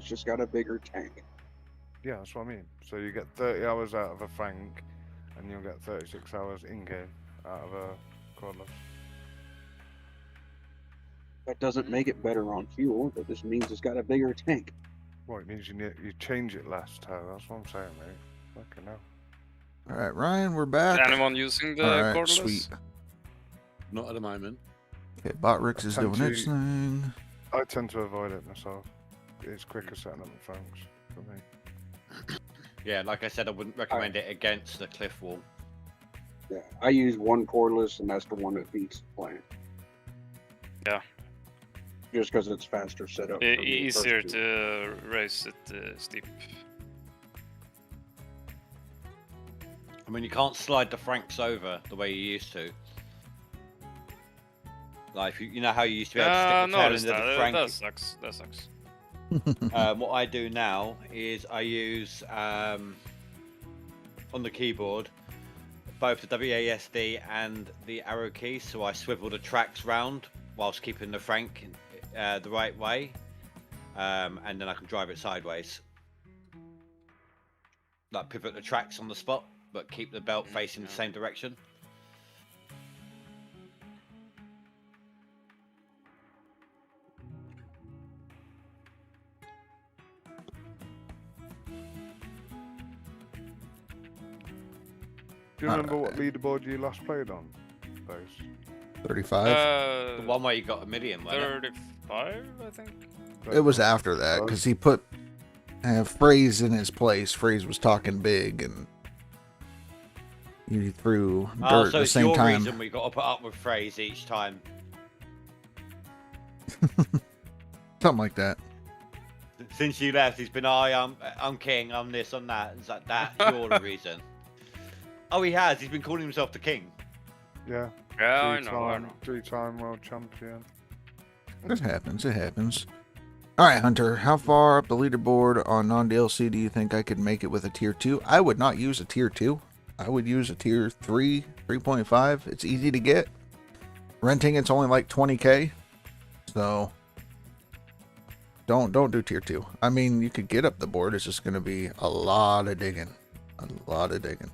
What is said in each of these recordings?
It's just got a bigger tank. Yeah, that's what I mean. So you get 30 hours out of a Frank, and you'll get 36 hours in-game out of a cordless. That doesn't make it better on fuel. That just means it's got a bigger tank. Well, it means you change it less, Toe. That's what I'm saying, mate. Fucking hell. All right, Ryan, we're back. Is anyone using the All right, cordless? sweet. Not at the moment. Okay, Botrix is doing its thing. I tend to avoid it myself. It's quicker setting up the Franks for me. Yeah, like I said, I wouldn't recommend it against the cliff wall. Yeah, I use one cordless, and that's the one that beats the plant. Yeah. Just because it's faster setup. for the Easier first two. to raise it steep. I mean, you can't slide the Franks over the way you used to. Like, you know how you used to be able to stick the tail into the Frank? That sucks. That sucks. What I do now is I use on the keyboard both the WASD and the arrow keys, so I swivel the tracks round whilst keeping the Frank the right way, and then I can drive it sideways. Like pivot the tracks on the spot, but keep the belt facing the same direction. Do you remember what leaderboard you last played on, Base? 35. The one where you got a million, wasn't it? 35, I think. It was after that because he put Phrase in his place. Phrase was talking big, and you threw dirt Oh, at so the it's same your time. reason we got to put up with Phrase each time. Something like that. Since you left, he's been, I'm king, I'm this, I'm that. It's like, that's your reason. Oh, he has. He's been calling himself the king. Yeah. Yeah, I know. Three-time world champion. It happens. It happens. All right, Hunter. How far up the leaderboard on non-DLC do you think I could make it with a tier 2? I would not use a tier 2. I would use a tier 3, 3.5. It's easy to get. Renting, it's only like 20k. So don't do tier 2. I mean, you could get up the board. It's just going to be a lot of digging. A lot of digging.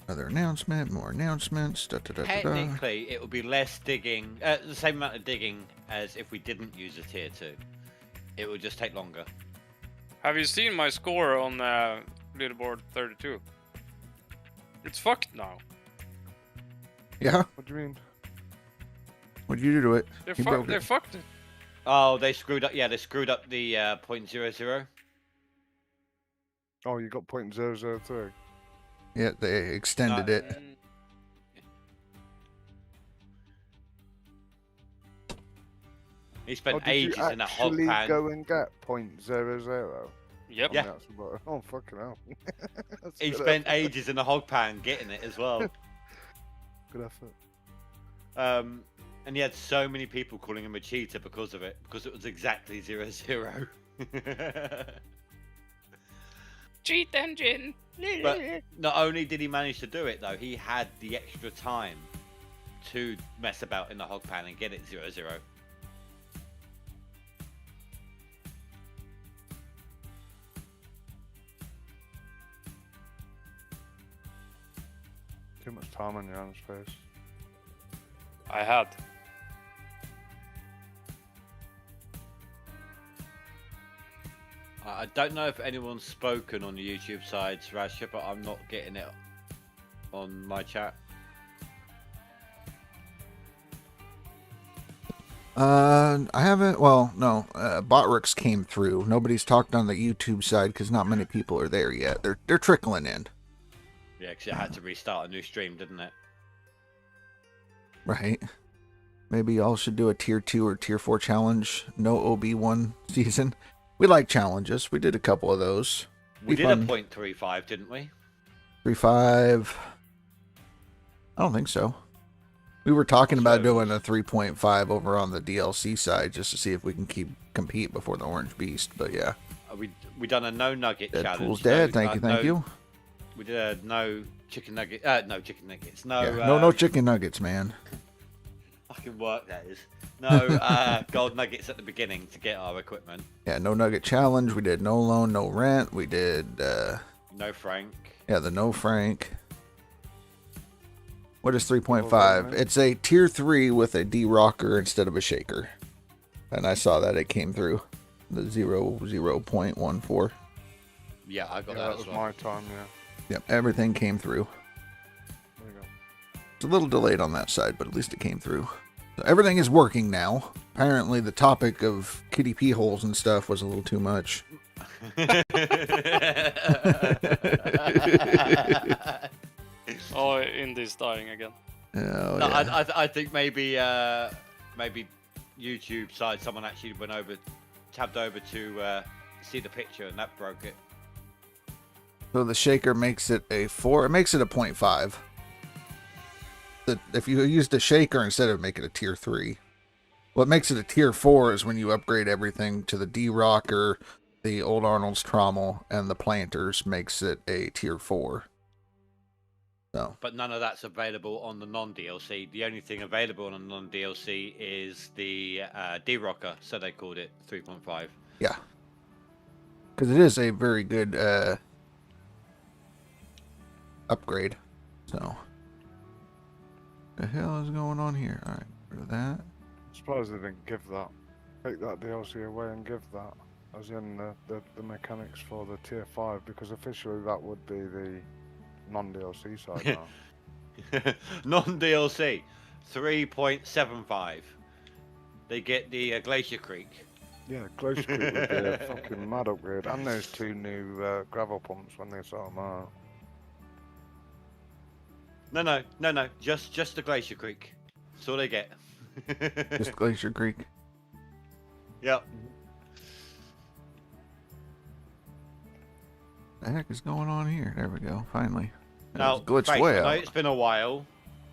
Another announcement, more announcements. Technically, it would be less digging, the same amount of digging as if we didn't use a tier 2. It would just take longer. Have you seen my score on leaderboard 32? It's fucked now. Yeah? What do you mean? What'd you do to it? They You broke it. fucked it. Oh, they screwed up. Yeah, they screwed up the .00. Oh, you got .003. Yeah, they extended it. He spent Oh, did ages you in a hog actually pan. go and get .00? Yep. Yeah. Oh, fucking hell. That's He good spent effort. ages in a hog pan getting it as well. Good effort. And he had so many people calling him a cheater because of it, because it was exactly 0-0. Cheat engine. But not only did he manage to do it, though, he had the extra time to mess about in the hog pan and get it 0-0. Too much time on your hands, face. I had. I don't know if anyone's spoken on the YouTube side, Rasha, but I'm not getting it on my chat. I haven't. Well, no. Botrix came through. Nobody's talked on the YouTube side because not many people are there yet. They're trickling in. Yeah, because it had to restart a new stream, didn't it? Right. Maybe y'all should do a tier 2 or tier 4 challenge. No OB1 season. We like challenges. We did a couple of those. We Be did fun. a .35, didn't we? 3.5. I don't think so. We were talking about So- doing a 3.5 over on the DLC side just to see if we can compete before the Orange Beast. But yeah. We done a no nugget challenge. Deadpool's dead. Thank you. No- Thank you. We did a no chicken nugget. No chicken nuggets. No. Yeah. No chicken nuggets, man. Fucking work that is. No, gold nuggets at the beginning to get our equipment. Yeah, no nugget challenge. We did no loan, no rent. We did, No Frank. yeah, the no Frank. What is 3.5? Well, It's a tier 3 with a D-rocker instead of a shaker. And I saw that it came through. The 0.14. Yeah, I got Yeah, that that as was well. my time, yeah. Yep, everything came through. There you go. It's a little delayed on that side, but at least it came through. So everything is working now. Apparently the topic of kitty pee holes and stuff was a little too much. Oh, Indy's dying again. Oh, No, yeah. I think maybe YouTube side someone actually tabbed over to see the picture and that broke it. So the shaker makes it a 4. It makes it a 0.5. If you use the shaker instead of making it a tier 3. What makes it a tier 4 is when you upgrade everything to the D-rocker, the old Arnold's trommel, and the planters makes it a tier 4. So But none of that's available on the non-DLC. The only thing available on the non-DLC is the D-rocker, so they called it 3.5. yeah, because it is a very good upgrade. So the hell is going on here? All right, rid of that. I'm surprised they didn't give that. Take that DLC away and give that. As in the mechanics for the tier 5, because officially that would be the non-DLC side now. Non-DLC, 3.75. They get the Glacier Creek. Yeah, Glacier Creek would be a fucking mad upgrade. And there's 2 new gravel pumps when they sort them out. No. Just the Glacier Creek. That's all they get. Just Glacier Creek. Yep. The heck is going on here? There we go. Finally. It Now, was glitched Frank, way I know out. it's been a while.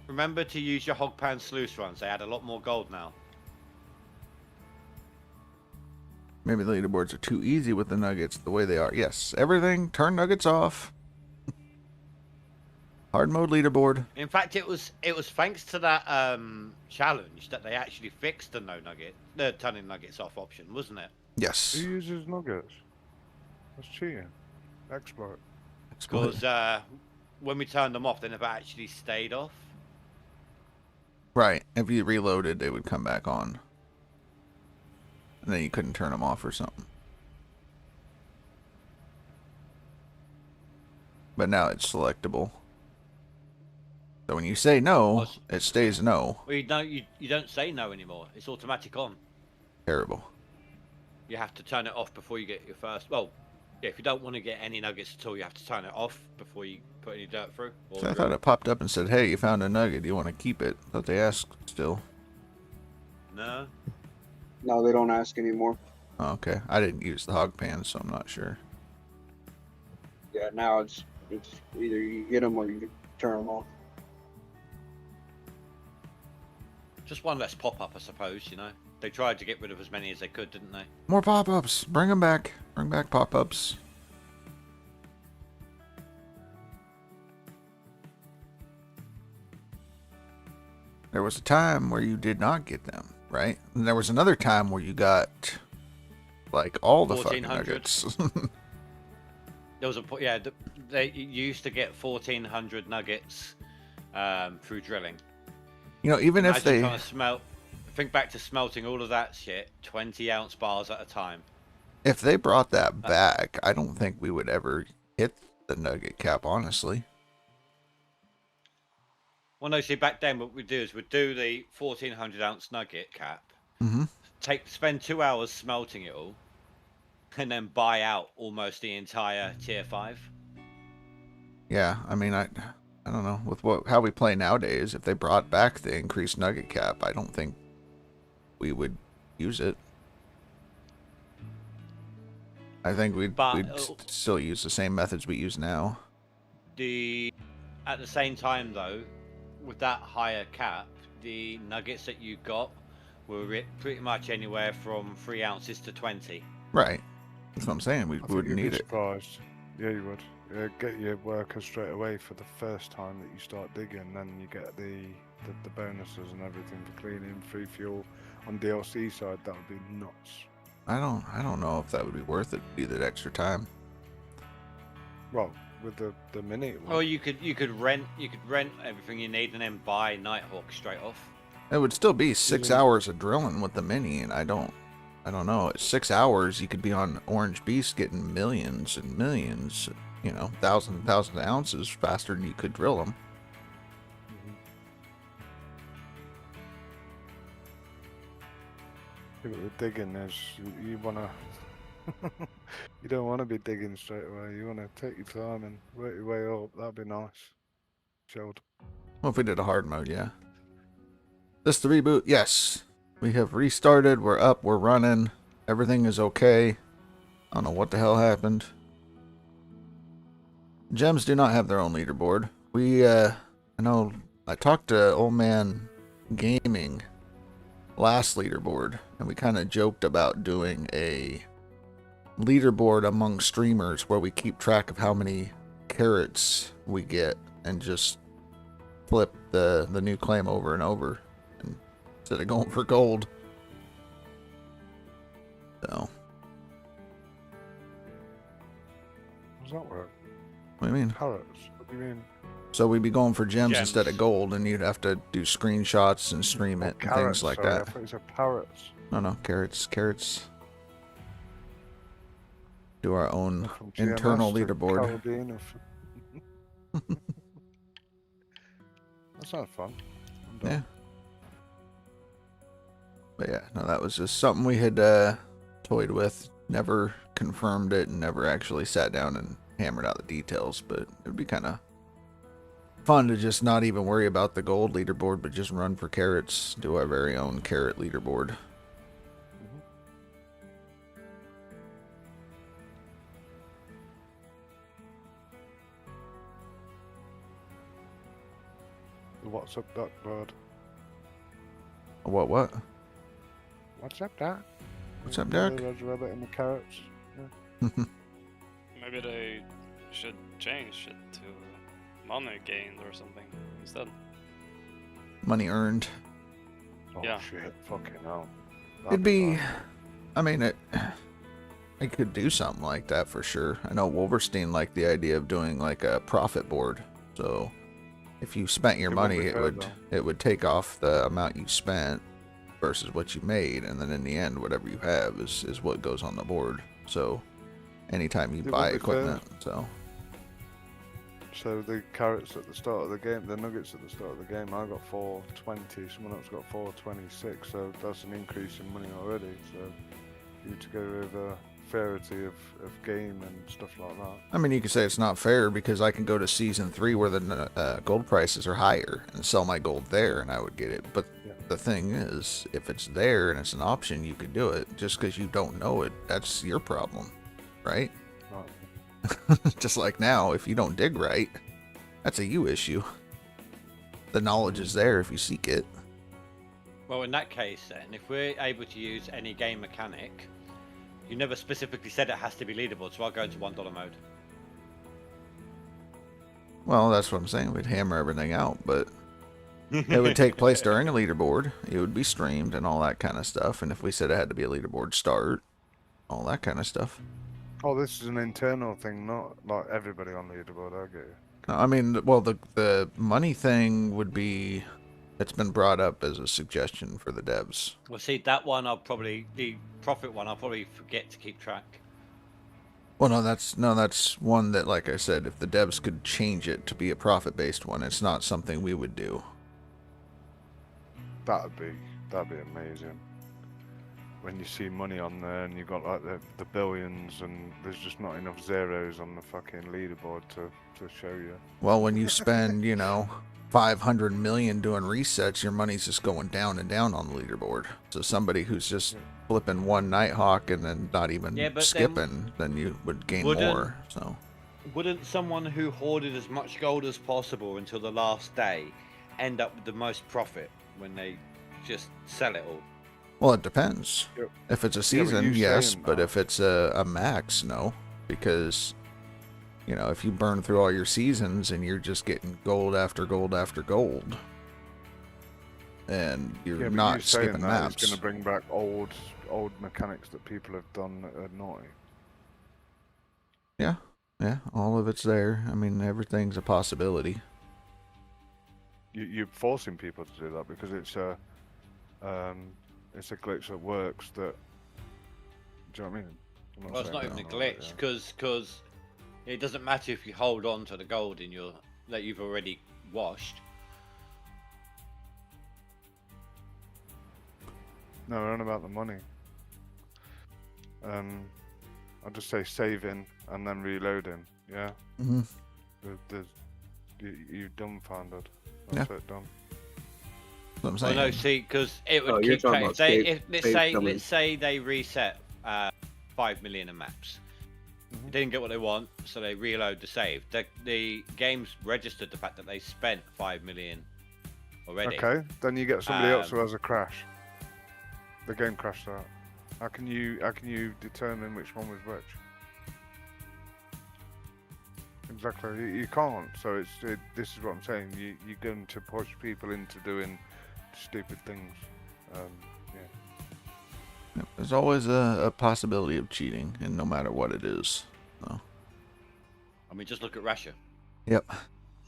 Remember to use your hog pan sluice runs. They add a lot more gold now. Maybe the leaderboards are too easy with the nuggets the way they are. Yes, everything. Turn nuggets off. Hard mode leaderboard. In fact, it was thanks to that challenge that they actually fixed the turning nuggets off option, wasn't it? Yes. Who uses nuggets? That's cheating. Exploit. Because when we turned them off, they never actually stayed off. Right. If you reloaded, they would come back on. And then you couldn't turn them off or something. But now it's selectable. So when you say no, it stays no. Well, you don't say no anymore. It's automatic on. Terrible. You have to turn it off before you get your first. Well, yeah, if you don't want to get any nuggets at all, you have to turn it off before you put any dirt through. or So I through. thought it popped up and said, hey, you found a nugget. Do you want to keep it? I thought they asked still. No. No, they don't ask anymore. Oh, okay. I didn't use the hog pan, so I'm not sure. Yeah, now it's either you get them or you turn them off. Just one less pop up, I suppose. You know, they tried to get rid of as many as they could, didn't they? More pop-ups. Bring them back. Bring back pop-ups. There was a time where you did not get them, right? And there was another time where you got, like, all the fucking 1400. nuggets. There was they used to get 1400 nuggets through drilling. You know, even if Imagine they... trying to think back to smelting all of that shit, 20-ounce bars at a time. If they brought that back, I don't think we would ever hit the nugget cap, honestly. Well, no, see, back then what we'd do is we'd do the 1400-ounce nugget cap, Mm-hmm. spend 2 hours smelting it all, and then buy out almost the entire tier 5. Yeah, I mean, I don't know. With how we play nowadays, if they brought back the increased nugget cap, I don't think we would use it. I think we'd still use the same methods we use now. At the same time, though, with that higher cap, the nuggets that you got were pretty much anywhere from 3 ounces to 20. Right. That's what I'm saying. We I think wouldn't you'd be need it. surprised. Yeah, you would. Yeah, get your worker straight away for the first time that you start digging, then you get the the bonuses and everything for cleaning, free fuel on DLC side, that would be nuts. I don't know if that would be worth it to do that extra time. Well, with the mini one. Or you could rent everything you need and then buy Nighthawk straight off. It would still be 6 hours of drilling with the mini, and I don't know. At 6 hours, you could be on Orange Beast getting millions and millions, you know, thousands of ounces faster than you could drill them. Yeah, but the digging is, you wanna, you don't want to be digging straight away. You want to take your time and work your way up. That'd be nice. Chilled. Well, if we did a hard mode, yeah. This the reboot? Yes. We have restarted. We're up. We're running. Everything is okay. I don't know what the hell happened. Gems do not have their own leaderboard. I know I talked to Old Man Gaming last leaderboard, and we kind of joked about doing a leaderboard among streamers where we keep track of how many carrots we get and just flip the new claim over and over instead of going for gold. So, How does that work? what do you mean? Carrots? What do you mean? So we'd be going for gems Gems. instead of gold, and you'd have to do screenshots and stream it and Carrots, things like sorry, I that. thought you said parrots. No, carrots. Do our own From internal GMS to leaderboard. Carradine of- That sounds fun. I'm down. Yeah. But yeah, no, that was just something we had toyed with. Never confirmed it and never actually sat down and hammered out the details. But it would be kind of fun to just not even worry about the gold leaderboard, but just run for carrots. Do our very own carrot leaderboard. What's up, duck bird? What? What's up, duck? What's up, Derek? There's a rabbit in the carrots. Maybe they should change it to money gained or something instead. Money earned. Oh Yeah. shit! Fucking hell. It'd be, I mean, I could do something like that for sure. I know Wolverstein liked the idea of doing like a profit board. So if you spent your It won't money, be it fair, would though. it would take off the amount you spent versus what you made, and then in the end, whatever you have is what goes on the board. So anytime you It buy won't be fair. equipment, So the carrots at the start of the game, the nuggets at the start of the game, I got 420. Someone else got 426. So that's an increase in money already. So you need to go with a fairity of game and stuff like that. I mean, you could say it's not fair because I can go to season 3 where the gold prices are higher and sell my gold there, and I would get it. But Yeah. the thing is, if it's there and it's an option, you could do it. Just because you don't know it, that's your problem, right? Right. Just like now, if you don't dig right, that's a you issue. The knowledge is there if you seek it. Well, in that case, then, if we're able to use any game mechanic, you never specifically said it has to be leaderboard, so I'll go into $1 mode. Well, that's what I'm saying. We'd hammer everything out, but it would take place during a leaderboard. It would be streamed and all that kind of stuff. And if we said it had to be a leaderboard start, all that kind of stuff. Oh, this is an internal thing, not like everybody on leaderboard. I get you. No, I mean, well, the money thing would be, it's been brought up as a suggestion for the devs. Well, see, that one the profit one, I'll probably forget to keep track. Well, no, that's one that, like I said, if the devs could change it to be a profit-based one, it's not something we would do. That'd be amazing. When you see money on there and you've got like the billions and there's just not enough zeros on the fucking leaderboard to show you. Well, when you spend, 500 million doing resets, your money's just going down and down on the leaderboard. So somebody who's just flipping one Nighthawk and then not even Yeah, but skipping, then you would gain wouldn't- more. So Wouldn't someone who hoarded as much gold as possible until the last day end up with the most profit when they just sell it all? well, it depends. Yep. If it's a Yeah, but season, you yes, saying but that- if it's a max, no, because if you burn through all your seasons and you're just getting gold after gold after gold, and you're Yeah, but not you saying skipping that maps. is going to bring back old mechanics that people have done that are naughty. Yeah, all of it's there. I mean, everything's a possibility. You're forcing people to do that because it's a glitch that works. That, do you know what I mean? I'm Well, it's not saying even a that, right, glitch because it doesn't matter if you hold on to the gold in your that you've already washed. No, we're on about the money. I'll just say saving and then reloading. Yeah. Mm-hmm. You dumbfounded. That's it, done. That's what I'm Well, saying. no, see, because it would Oh, you're keep talking track. about If they, save- if, save let's say they reset 5 million of maps. Mhm. They didn't get what they want, so they reload the save. The game's registered the fact that they spent 5 million already. Okay, then you get somebody else who Um, has a crash. The game crashed out. How can you determine which one was which? Exactly, you can't. So this is what I'm saying. You're going to push people into doing stupid things. Yeah. Yep, there's always a possibility of cheating, and no matter what it is. So. I mean, just look at Russia. Yep.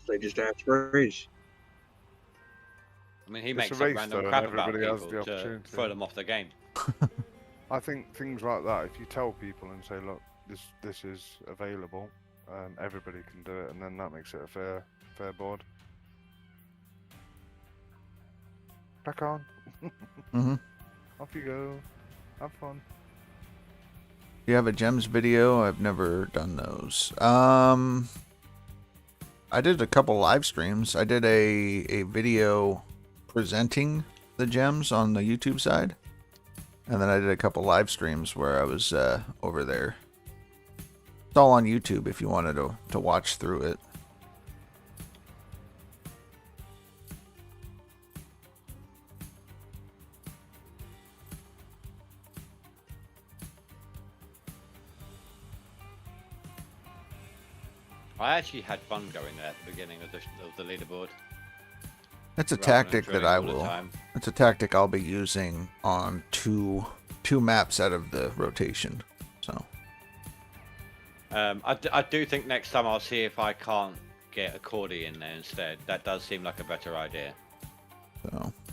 They just asked for a raise. I mean, he It's makes a up race, random though, crap and about everybody has people the to opportunity. throw them off the game. I think things like that. If you tell people and say, look, this is available, everybody can do it, and then that makes it a fair board. Crack on. Mm-hmm. Off you go. Have fun. Do you have a gems video? I've never done those. I did a couple live streams. I did a video presenting the gems on the YouTube side. And then I did a couple live streams where I was over there. It's all on YouTube if you wanted to watch through it. I actually had fun going there at the beginning of the leaderboard. That's a rather than tactic that drilling I all the will. time. It's a tactic I'll be using on two maps out of the rotation. So I do think next time I'll see if I can't get a Cordy in there instead. That does seem like a better idea.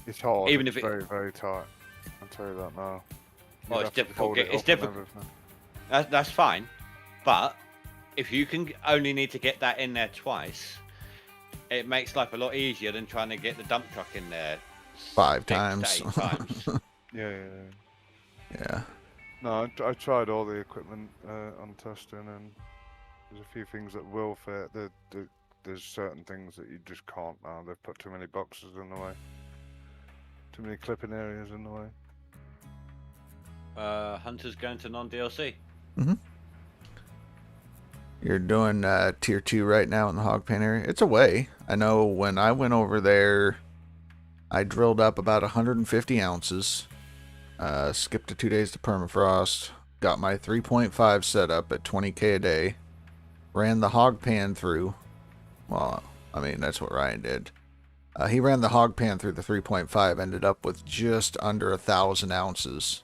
It's hard. Even it's if it- very, very tight. I'll tell you that now. Oh, You'd it's have to difficult. fold it It's up and difficult. everything. That's fine, but if you can only need to get that in there twice, it makes life a lot easier than trying to get the dump truck in there 5 6 to times. 8 times. Yeah. Yeah. No, I tried all the equipment on testing, and there's a few things that will fit. There's certain things that you just can't now. They've put too many boxes in the way. Too many clipping areas in the way. Hunter's going to non-DLC. You're doing tier 2 right now in the hog pen area. It's away. I know when I went over there, I drilled up about 150 ounces. Skipped the 2 days to permafrost. Got my 3.5 set up at 20k a day. Ran the hog pan through. Well, I mean, that's what Ryan did. He ran the hog pan through the 3.5. Ended up with just under 1,000 ounces.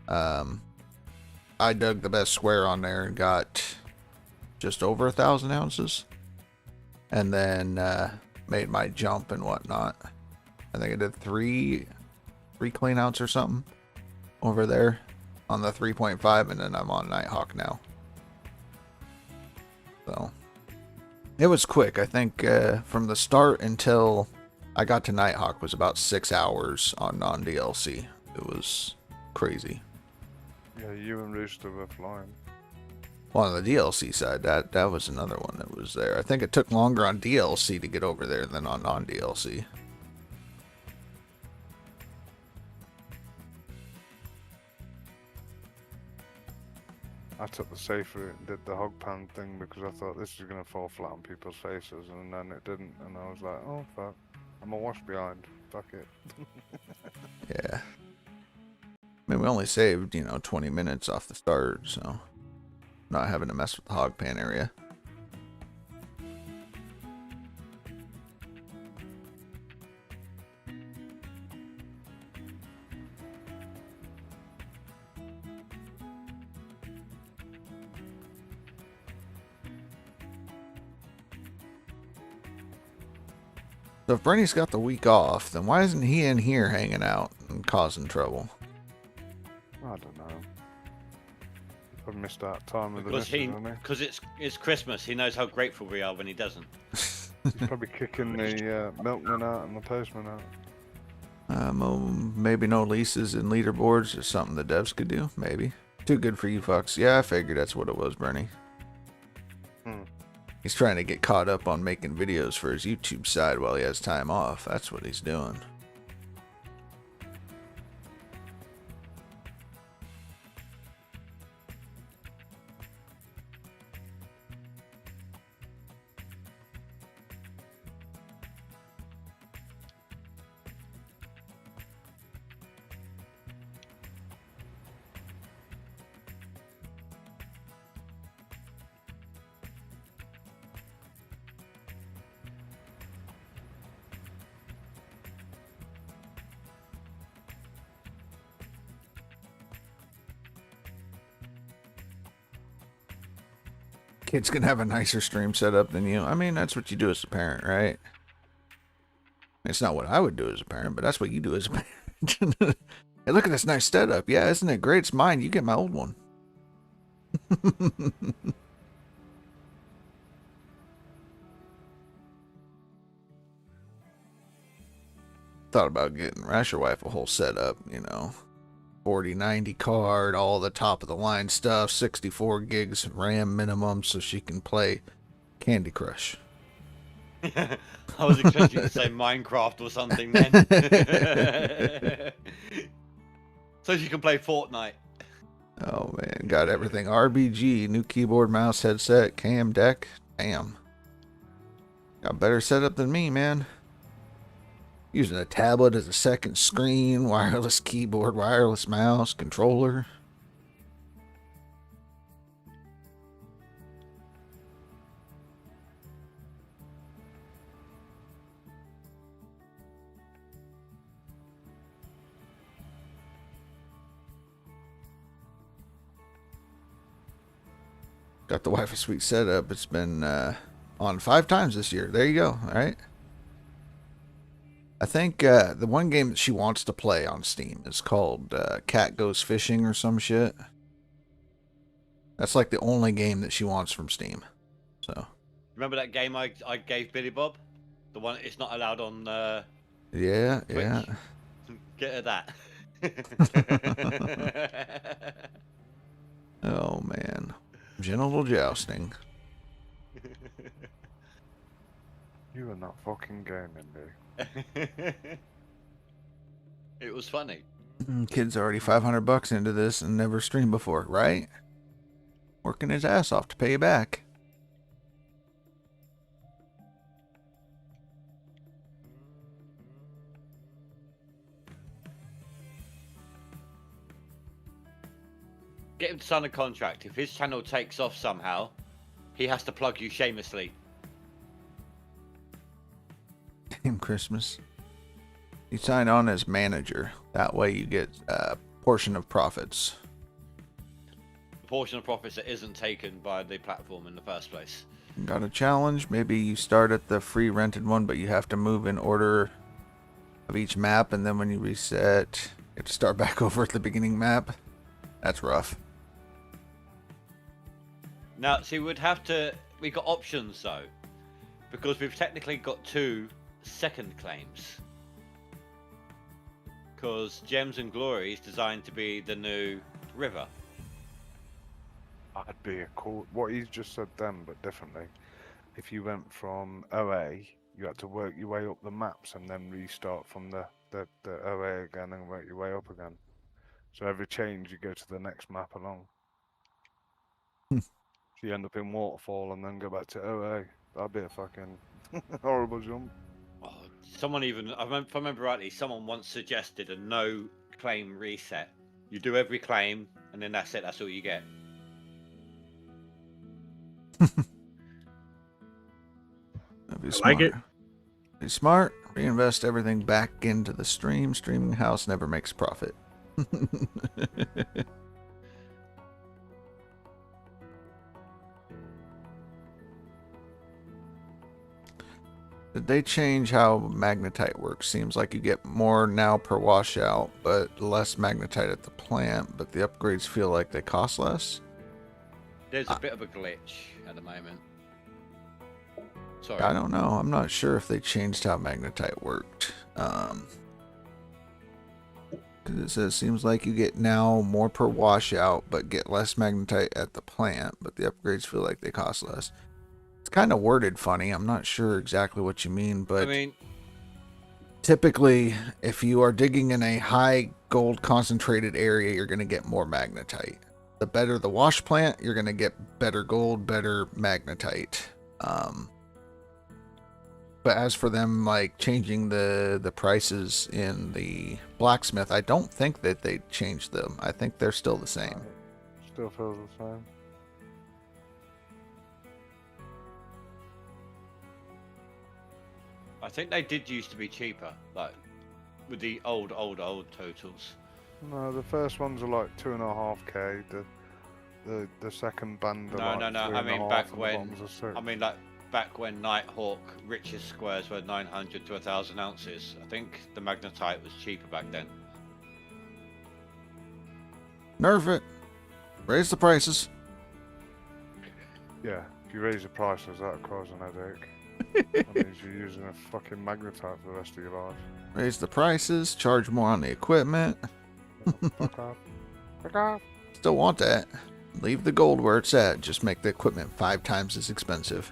I dug the best square on there and got just over 1,000 ounces, and then made my jump and whatnot. I think I did three clean outs or something over there on the 3.5, and then I'm on Nighthawk now. So it was quick. I think from the start until I got to Nighthawk was about 6 hours on non-DLC. It was crazy. Yeah, you and Rooster were flying. Well, on the DLC side, that was another one that was there. I think it took longer on DLC to get over there than on non-DLC. I took the safe route and did the hog pan thing because I thought this is going to fall flat on people's faces, and then it didn't, and I was like, oh fuck, I'm a wash behind, fuck it. Yeah. I mean, we only saved, 20 minutes off the start, so not having to mess with the hog pan area. So if Bernie's got the week off, then why isn't he in here hanging out and causing trouble? I don't know. Probably missed that time with the Because missus, hasn't he? because it's Christmas. He knows how grateful we are when he doesn't. He's probably kicking the milkman out and the postman out. Maybe no leases and leaderboards is something the devs could do. Maybe. Too good for you fucks. Yeah, I figured that's what it was, Bernie. He's trying to get caught up on making videos for his YouTube side while he has time off. That's what he's doing. Kids can have a nicer stream setup than you. I mean, that's what you do as a parent, right? It's not what I would do as a parent, but that's what you do as a parent. Hey, look at this nice setup. Yeah, isn't it great? It's mine. You get my old one. Thought about getting Rasher Wife a whole setup, you know. 4090 card, all the top of the line stuff, 64 gigs RAM minimum so she can play Candy Crush. I was expecting to say Minecraft or something then. So she can play Fortnite. Oh man, got everything. RBG, new keyboard, mouse, headset, cam, deck. Damn. Got better setup than me, man. Using a tablet as a second screen, wireless keyboard, wireless mouse, controller. Got the Wi-Fi Suite set up. It's been on 5 times this year. There you go. All right. I think the one game that she wants to play on Steam is called Cat Goes Fishing or some shit. That's like the only game that she wants from Steam. So. Remember that game I gave Billy Bob? The one it's not allowed on Yeah, Twitch? yeah. Get her that. Oh man. Genital jousting. You are not fucking gaming, dude. It was funny. Kid's already $500 into this and never streamed before, right? Working his ass off to pay you back. Get him to sign a contract. If his channel takes off somehow, he has to plug you shamelessly. Damn Christmas. You sign on as manager. That way you get a portion of profits. A portion of profits that isn't taken by the platform in the first place. Got a challenge? Maybe you start at the free rented one, but you have to move in order of each map, and then when you reset, you have to start back over at the beginning map. That's rough. Now, see, we got options though, because we've technically got 2 second claims. Because Gems and Glory is designed to be the new river. That'd be a cool. What he's just said then, but differently. If you went from OA, you had to work your way up the maps and then restart from the OA again and work your way up again. So every change, you go to the next map along. So you end up in Waterfall and then go back to OA. That'd be a fucking horrible jump. Oh, someone even, if I remember rightly, someone once suggested a no claim reset. You do every claim and then that's it, that's all you get. That'd be I smart. like it. Be smart. Reinvest everything back into the stream. Streaming house never makes profit. Did they change how magnetite works? Seems like you get more now per washout, but less magnetite at the plant, but the upgrades feel like they cost less? There's a bit of a glitch at the moment. Sorry. I don't know. I'm not sure if they changed how magnetite worked. 'Cause it says, seems like you get now more per washout, but get less magnetite at the plant, but the upgrades feel like they cost less. It's kind of worded funny. I'm not sure exactly what you mean, but I mean, typically, if you are digging in a high gold concentrated area, you're going to get more magnetite. The better the wash plant, you're going to get better gold, better magnetite. But as for them like changing the prices in the blacksmith, I don't think that they changed them. I think they're still the same. Still feels the same. I think they did used to be cheaper, like with the old totals. No, the first ones are like 2.5k. The second band are No, like no. I mean 3.5, back and the when. bottoms are 6. I mean like back when Nighthawk richest squares were 900 to 1,000 ounces. I think the magnetite was cheaper back then. Nerf it. Raise the prices. Yeah, if you raise the prices, that'll cause an headache. That means you're using a fucking magnetite for the rest of your life. Raise the prices. Charge more on the equipment. Fuck off. Fuck off. Still want that. Leave the gold where it's at. Just make the equipment 5 times as expensive.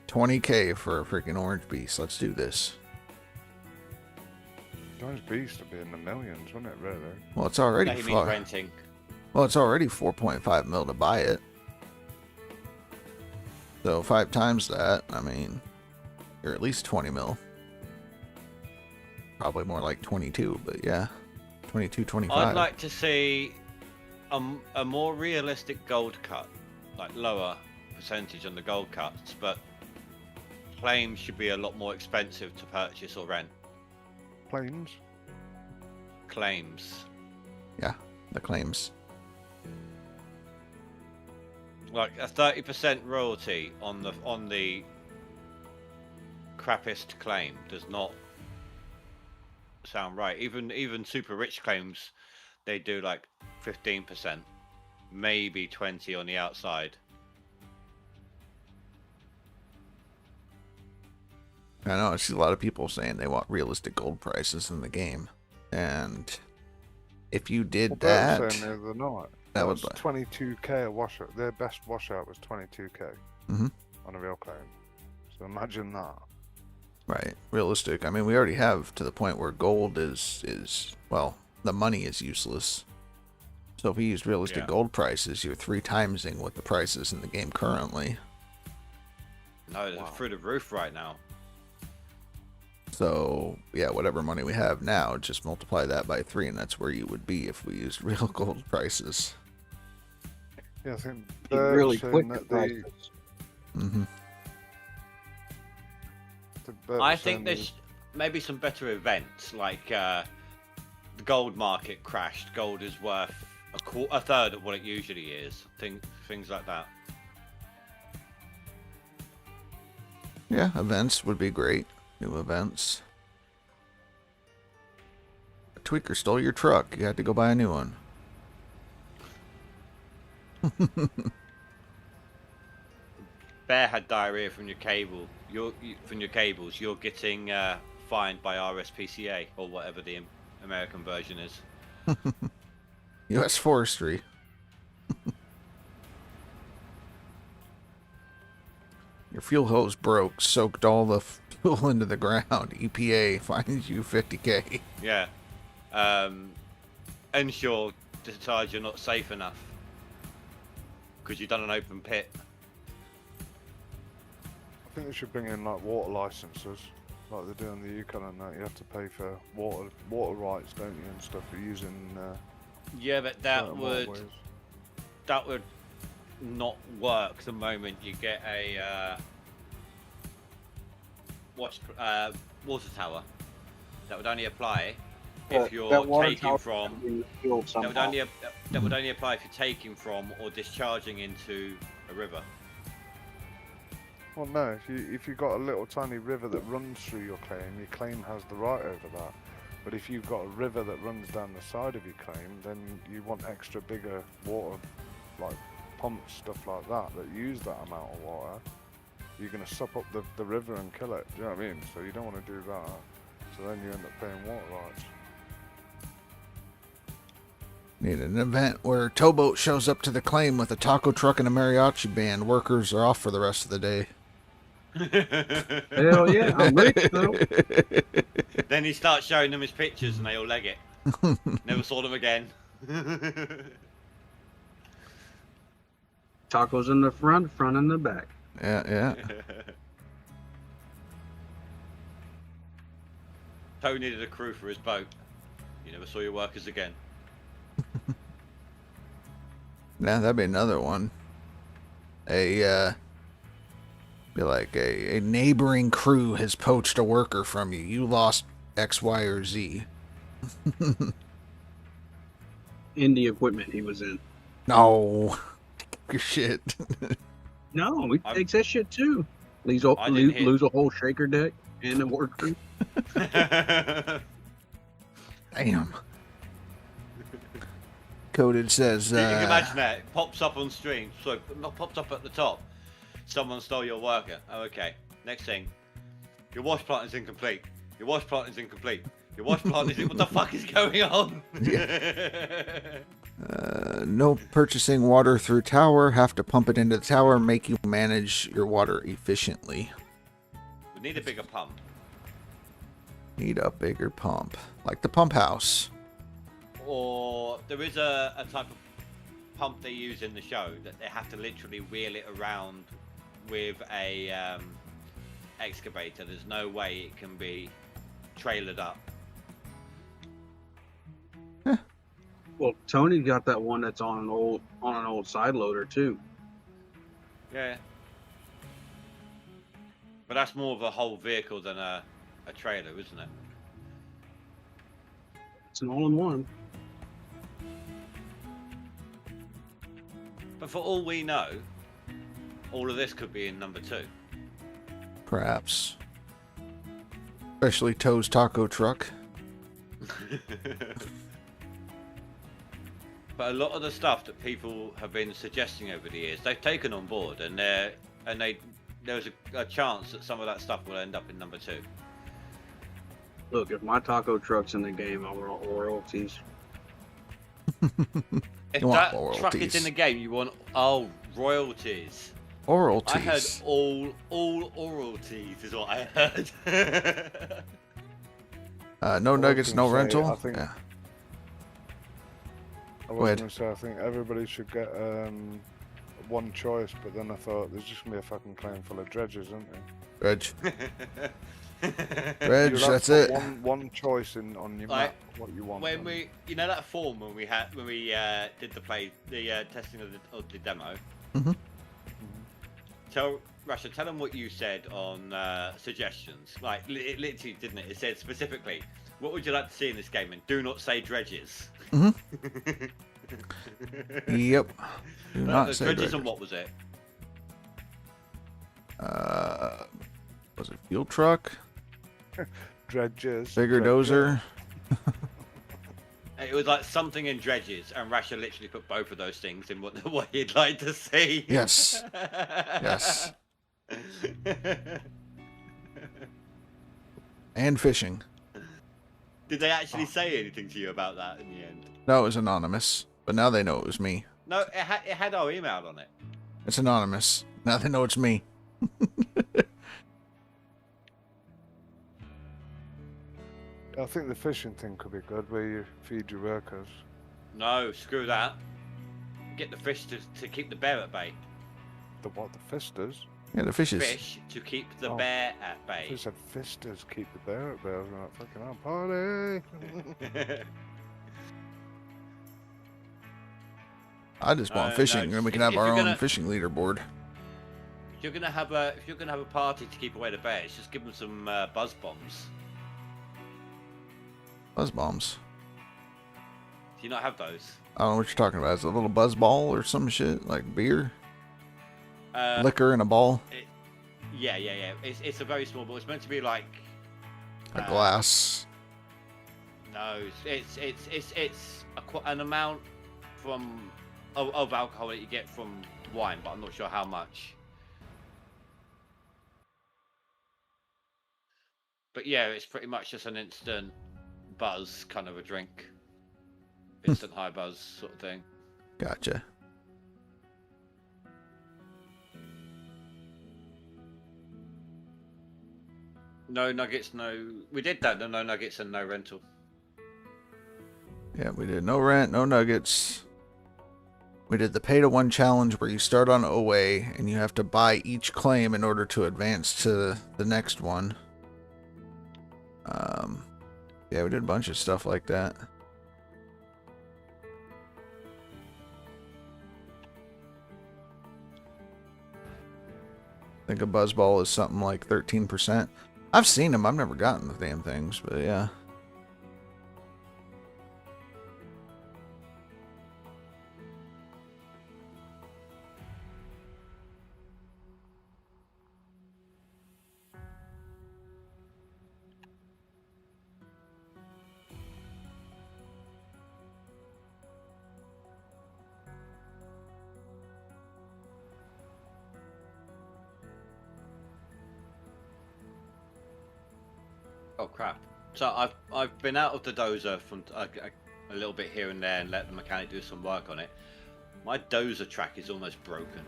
20k for a freaking orange beast. Let's do this. Those beasts would be in the millions, wouldn't it, really? Well, it's already That he means renting. Well, it's already 4.5 mil to buy it. So 5 times that, I mean, you're at least 20 mil. Probably more like 22, but yeah. 22, 25. I'd like to see a more realistic gold cut, like lower percentage on the gold cuts, but claims should be a lot more expensive to purchase or rent. Planes? Claims. Yeah, the claims. Like a 30% royalty on the crappiest claim does not sound right. Even super rich claims, they do like 15%, maybe 20 on the outside. I know, I see a lot of people saying they want realistic gold prices in the game. And if you did Well, Bert was that, saying the other night, that that would was 22k a washout. Their best washout was 22k Mhm. on a real claim. So imagine that. right, realistic. I mean, we already have to the point where gold is well, the money is useless. So if we use realistic Yeah. gold prices, you're 3 timesing what the price is in the game currently. No, they're through the roof right now. So yeah, whatever money we have now, just multiply that by 3, and that's where you would be if we used real gold prices. Yeah, I think Be Bert's really saying quick that to prices. Mm-hmm. Bert I was think saying there's maybe some better events, like the gold market crashed. Gold is worth a third of what it usually is. Things like that. Yeah, events would be great. New events. A tweaker stole your truck. You had to go buy a new one. Bear had diarrhea from your cable. From your cables. You're getting fined by RSPCA or whatever the American version is. U.S. Forestry. Your fuel hose broke, soaked all the fuel into the ground. EPA fines you 50k. Yeah. Ensure decides you're not safe enough because you've done an open pit. I think they should bring in like water licenses, like they do in the Yukon and that. You have to pay for water rights, don't you, and stuff for using. Yeah, but that certain would waterways. not work the moment you get a water tower. That would only apply if you're That water taking tower from. has been fueled That somehow. would only apply if you're taking from or discharging into a river. Well, no. If you've got a little tiny river that runs through your claim has the right over that. But if you've got a river that runs down the side of your claim, then you want extra bigger water, like pumps, stuff like that use that amount of water. You're going to sup up the river and kill it. Do you know what I mean? So you don't want to do that. So then you end up paying water rights. Need an event where Towboat shows up to the claim with a taco truck and a mariachi band. Workers are off for the rest of the day. Hell yeah, I'm rich though. Then he starts showing them his pictures and they all leg it. Never saw them again. Tacos in the front in the back. Yeah. Tow needed a crew for his boat. You never saw your workers again. Yeah, that'd be another one. Be like a neighboring crew has poached a worker from you. You lost X, Y, or Z. In the equipment he was in. No. Shit. No, he takes that shit too. Lose a whole shaker deck and a work crew. Damn. Coded says. You can imagine that. It pops up on stream. So not pops up at the top. Someone stole your worker. Oh, okay. Next thing. Your wash plant is incomplete. Your wash plant is incomplete. Your wash plant is. What the fuck is going on? No purchasing water through tower. Have to pump it into the tower. Make you manage your water efficiently. We need a bigger pump. Need a bigger pump. Like the pump house. Or there is a type of pump they use in the show that they have to literally wheel it around with a excavator. There's no way it can be trailered up. Well, Tony got that one that's on an old side loader too. Yeah. But that's more of a whole vehicle than a trailer, isn't it? It's an all-in-one. But for all we know, all of this could be in number 2. Perhaps. Especially Toe's taco truck. But a lot of the stuff that people have been suggesting over the years, they've taken on board, and there's a chance that some of that stuff will end up in number 2. Look, if my taco truck's in the game, I want royalties. If You that want truck is royalties. in the game, you want royalties. Oralties. I heard all oralties is what I heard. No was nuggets, no gonna say, rental. I think- Yeah. I Go was ahead. going to say, I think everybody should get one choice, but then I thought there's just going to be a fucking claim full of dredges, isn't there? Reg. Reg, You'll have that's to it. put One choice on your Like, map, what you want. when we, that form when we did the testing of the demo. Mhm. Tell them what you said on suggestions. Like it literally didn't it? It said specifically, what would you like to see in this game, and do not say dredges. Yep. Do not The say dredges dredges. and what was it? Was it fuel truck? Dredges. Bigger dredges. dozer? It was like something in dredges, and Rasha literally put both of those things in what he'd like to see. Yes. Yes. And fishing. Did they actually say anything to you about that in the end? No, it was anonymous. But now they know it was me. No, it had our email on it. It's anonymous. Now they know it's me. I think the fishing thing could be good, where you feed your workers. No, screw that. Get the fish to keep the bear at bay. The what? The fisters? Yeah, the fishes. Fish to keep the Oh. bear at bay. They said fisters keep the bear at bay. I was like, fucking hell, party! I just want No, fishing, and we can have if our you're own gonna- fishing leaderboard. If you're gonna have a party to keep away the bears, just give them some buzz bombs. Buzz bombs. Do you not have those? I don't know what you're talking about. Is it a little buzz ball or some shit? Like beer? Uh, Liquor in a ball? Yeah. It's a very small ball. It's meant to be like A glass. No, it's an amount of alcohol that you get from wine, but I'm not sure how much. But yeah, it's pretty much just an instant buzz kind of a drink. Instant high buzz sort of thing. Gotcha. No nuggets, no. We did that. No nuggets and no rental. Yeah, we did no rent, no nuggets. We did the pay-to-1 challenge where you start on OA and you have to buy each claim in order to advance to the next one. Yeah, we did a bunch of stuff like that. I think a buzzball is something like 13%. I've seen them. I've never gotten the damn things, but yeah. Oh crap! So I've been out of the dozer from a little bit here and there and let the mechanic do some work on it. My dozer track is almost broken.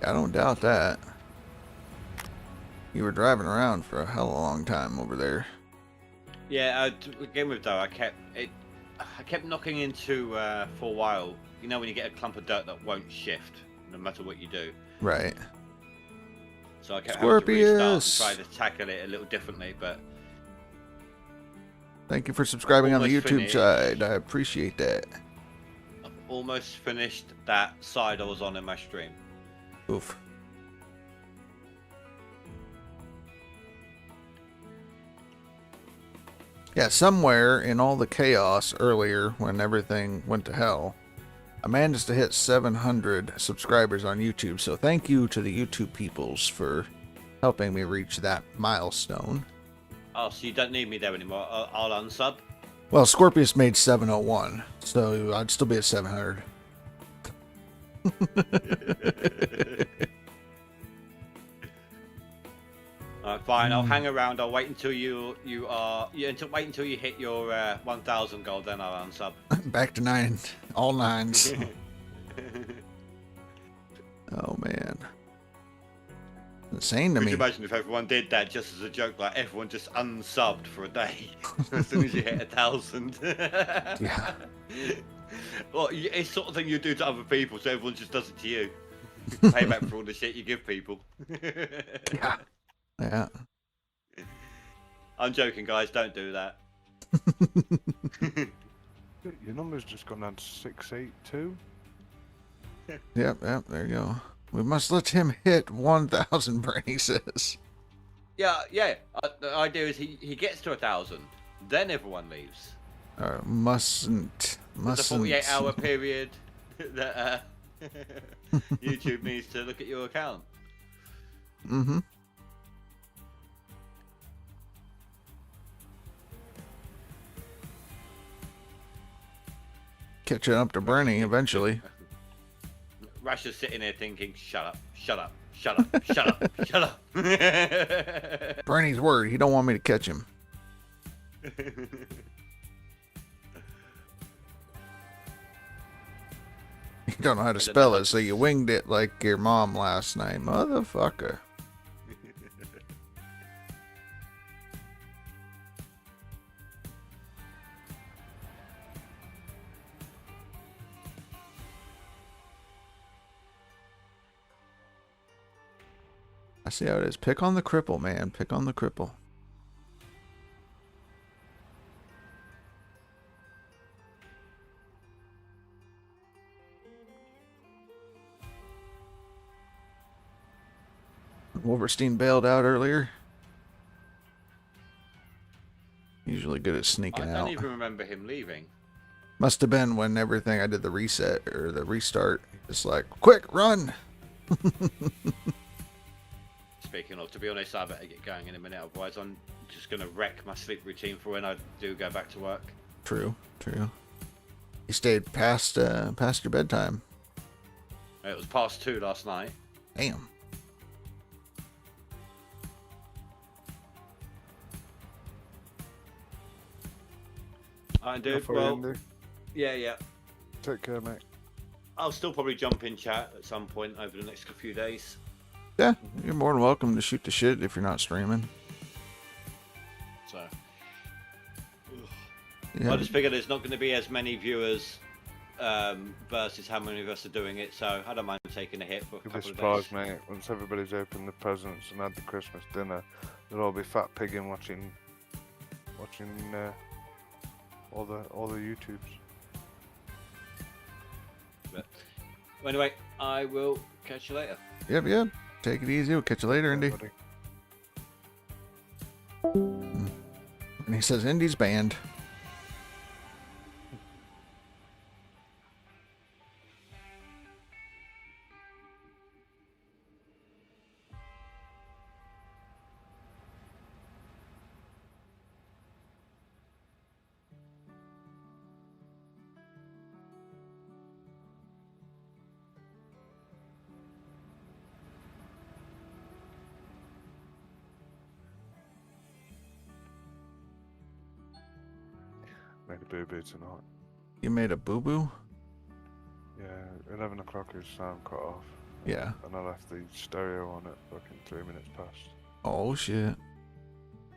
I don't doubt that. You were driving around for a hell of a long time over there. Yeah, to begin with though, I kept knocking into for a while. You know when you get a clump of dirt that won't shift, no matter what you do. Right. So I kept having to restart and Scorpius! try to tackle it a little differently, but Thank you for subscribing on the Almost YouTube finished. side. I appreciate that. I've almost finished that side I was on in my stream. Oof. Yeah, somewhere in all the chaos earlier when everything went to hell, I managed to hit 700 subscribers on YouTube. So thank you to the YouTube peoples for helping me reach that milestone. Oh, so you don't need me there anymore. I'll unsub. Well, Scorpius made 701, so I'd still be at 700. Alright, fine. I'll hang around. I'll wait until wait until you hit your 1,000 goal. Then I'll unsub. Back to 9, all 9s. Oh man, insane to Could me. you imagine if everyone did that just as a joke? Like everyone just unsubbed for a day as soon as you hit 1,000. Yeah. Well, it's sort of thing you do to other people, so everyone just does it to you. Payback for all the shit you give people. Yeah. Yeah. I'm joking, guys. Don't do that. Your number's just gone down to 682. Yep, there you go. We must let him hit 1,000, Bernie says. Yeah. The idea is he gets to 1,000, then everyone leaves. Mustn't. It's a 48-hour period that YouTube needs to look at your account. Mm-hmm. Catching up to Bernie eventually. Rash is sitting there thinking, shut up, shut up, shut up, shut up, shut up. Bernie's worried. He don't want me to catch him. You don't know how to spell it, so you winged it like your mom last night. Motherfucker. I see how it is. Pick on the cripple, man. Pick on the cripple. Wolverstein bailed out earlier. Usually really good at I sneaking don't out. even remember him leaving. Must have been when everything I did the reset or the restart. It's like, quick, run! Speaking of, to be honest, I better get going in a minute. Otherwise, I'm just going to wreck my sleep routine for when I do go back to work. True, true. You stayed past your bedtime. It was past 2 last night. Damn. I do. Enough for Well, Andy. yeah. Take care, mate. I'll still probably jump in chat at some point over the next few days. Yeah, you're more than welcome to shoot the shit if you're not streaming. So Yeah, I just figured there's not going to be as many viewers versus how many of us are doing it. So I don't mind taking a hit for a You'll be couple of surprised, days. mate. Once everybody's opened the presents and had the Christmas dinner, they'll all be fat pigging watching all the YouTubes. But anyway, I will catch you later. Yep. Take it easy. We'll catch you later, Indy. Buddy. And he says Indy's banned. Made a boo-boo tonight. You made a boo-boo? Yeah, 11 o'clock is sound cut off. Yeah. And I left the stereo on at fucking 3 minutes past. Oh, shit.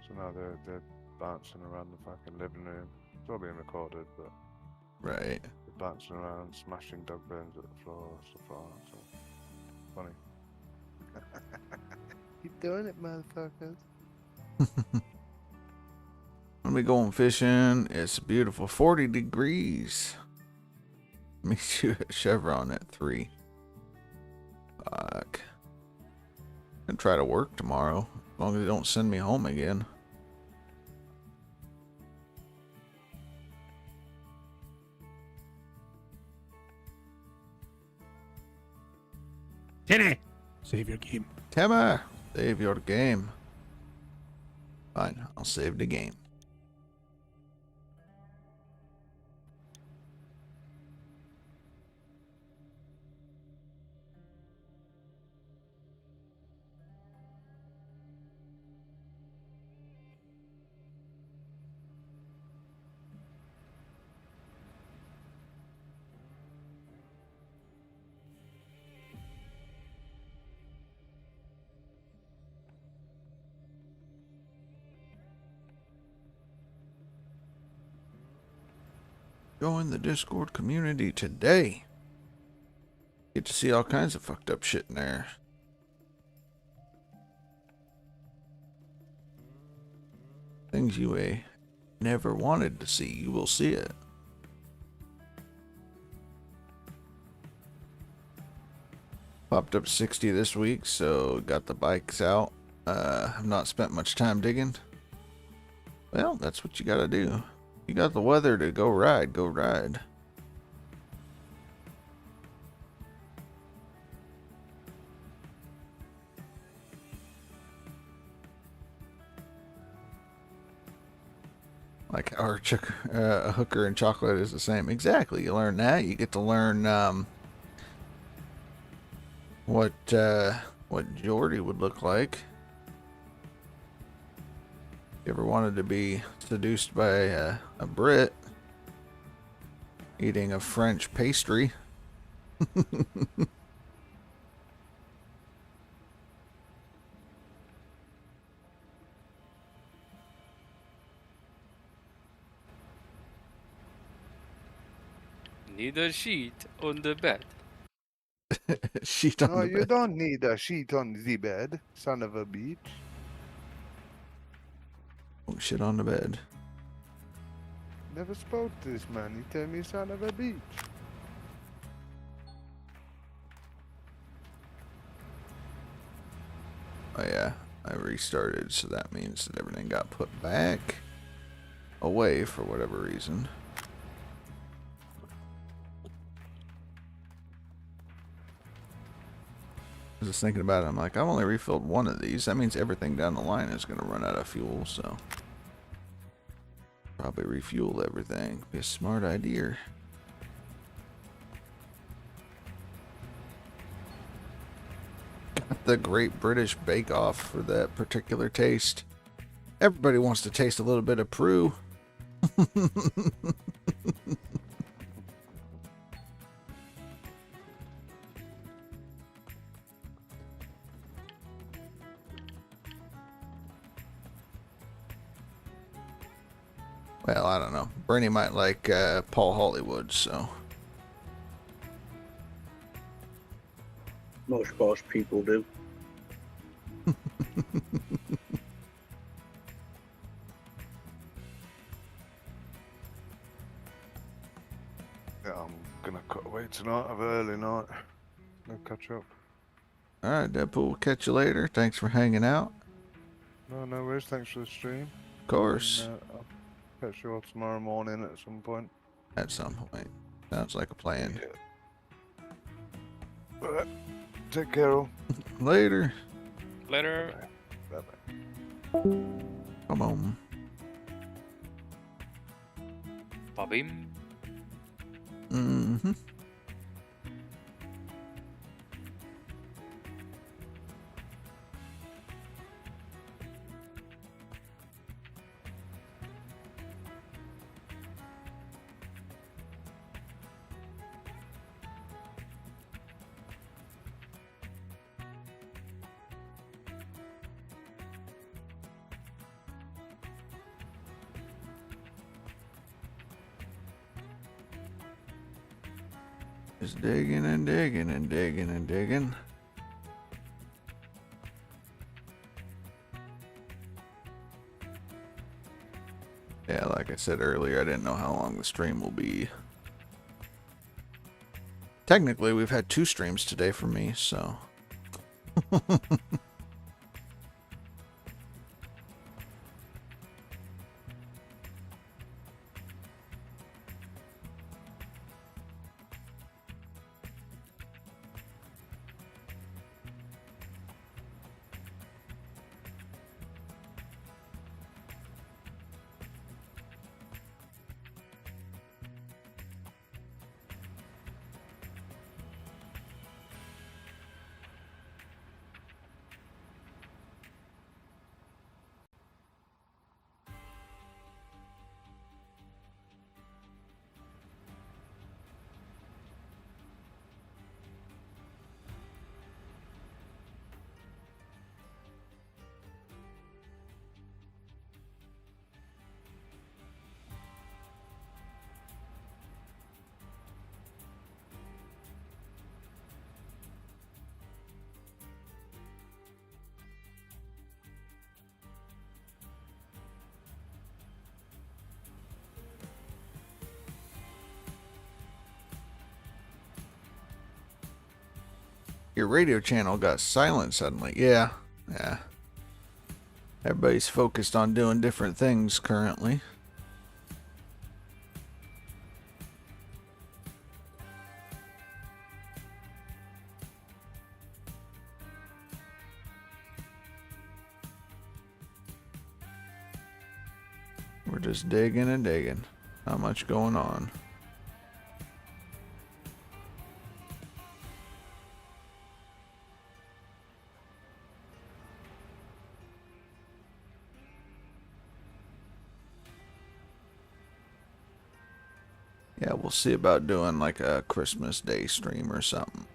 So now they're bouncing around the fucking living room. It's all being recorded, but Right. they're bouncing around, smashing dog bones at the floor, stuff like that. So, funny. Keep doing it, motherfuckers. When we going fishing, it's beautiful. 40 degrees. Meet you at Chevron at 3. Fuck. And try to work tomorrow. As long as they don't send me home again. Tinny! Save your game. Timmer, save your game. Fine, I'll save the game. Join the Discord community today. Get to see all kinds of fucked up shit in there. Things you never wanted to see, you will see it. Popped up 60 this week, so got the bikes out. I've not spent much time digging. Well, that's what you gotta do. You got the weather to go ride, go ride. Like our hooker and chocolate is the same. Exactly. You learn that. You get to learn what Jordy would look like. You ever wanted to be seduced by a Brit eating a French pastry? Need a sheet on the bed. Sheet on No, the you bed. don't need a sheet on the bed, son of a bitch. Oh, shit on the bed. Never spoke to this man. He tell me son of a bitch. Oh yeah, I restarted, so that means that everything got put back. away for whatever reason. I was just thinking about it. I'm like, I've only refilled one of these. That means everything down the line is going to run out of fuel, so probably refuel everything. Be a smart idea. Got the Great British Bake Off for that particular taste. Everybody wants to taste a little bit of Prue. Well, I don't know. Bernie might like Paul Hollywood, so. Most boss people do. Yeah, I'm gonna cut away tonight. Have an early night. No catch up. Alright, Deadpool, we'll catch you later. Thanks for hanging out. No worries. Thanks for the stream. Of course. And, I'll catch you all tomorrow morning at some point. At some point. Sounds like a plan. Yeah. Alright. Take care, all. Later. Later. Bye-bye. Come on. Bobby. Mm-hmm. Just digging and digging and digging and digging. Yeah, like I said earlier, I didn't know how long the stream will be. Technically, we've had 2 streams today for me, so. Your radio channel got silent suddenly. Yeah. Everybody's focused on doing different things currently. We're just digging and digging. Not much going on. Yeah, we'll see about doing like a Christmas Day stream or something.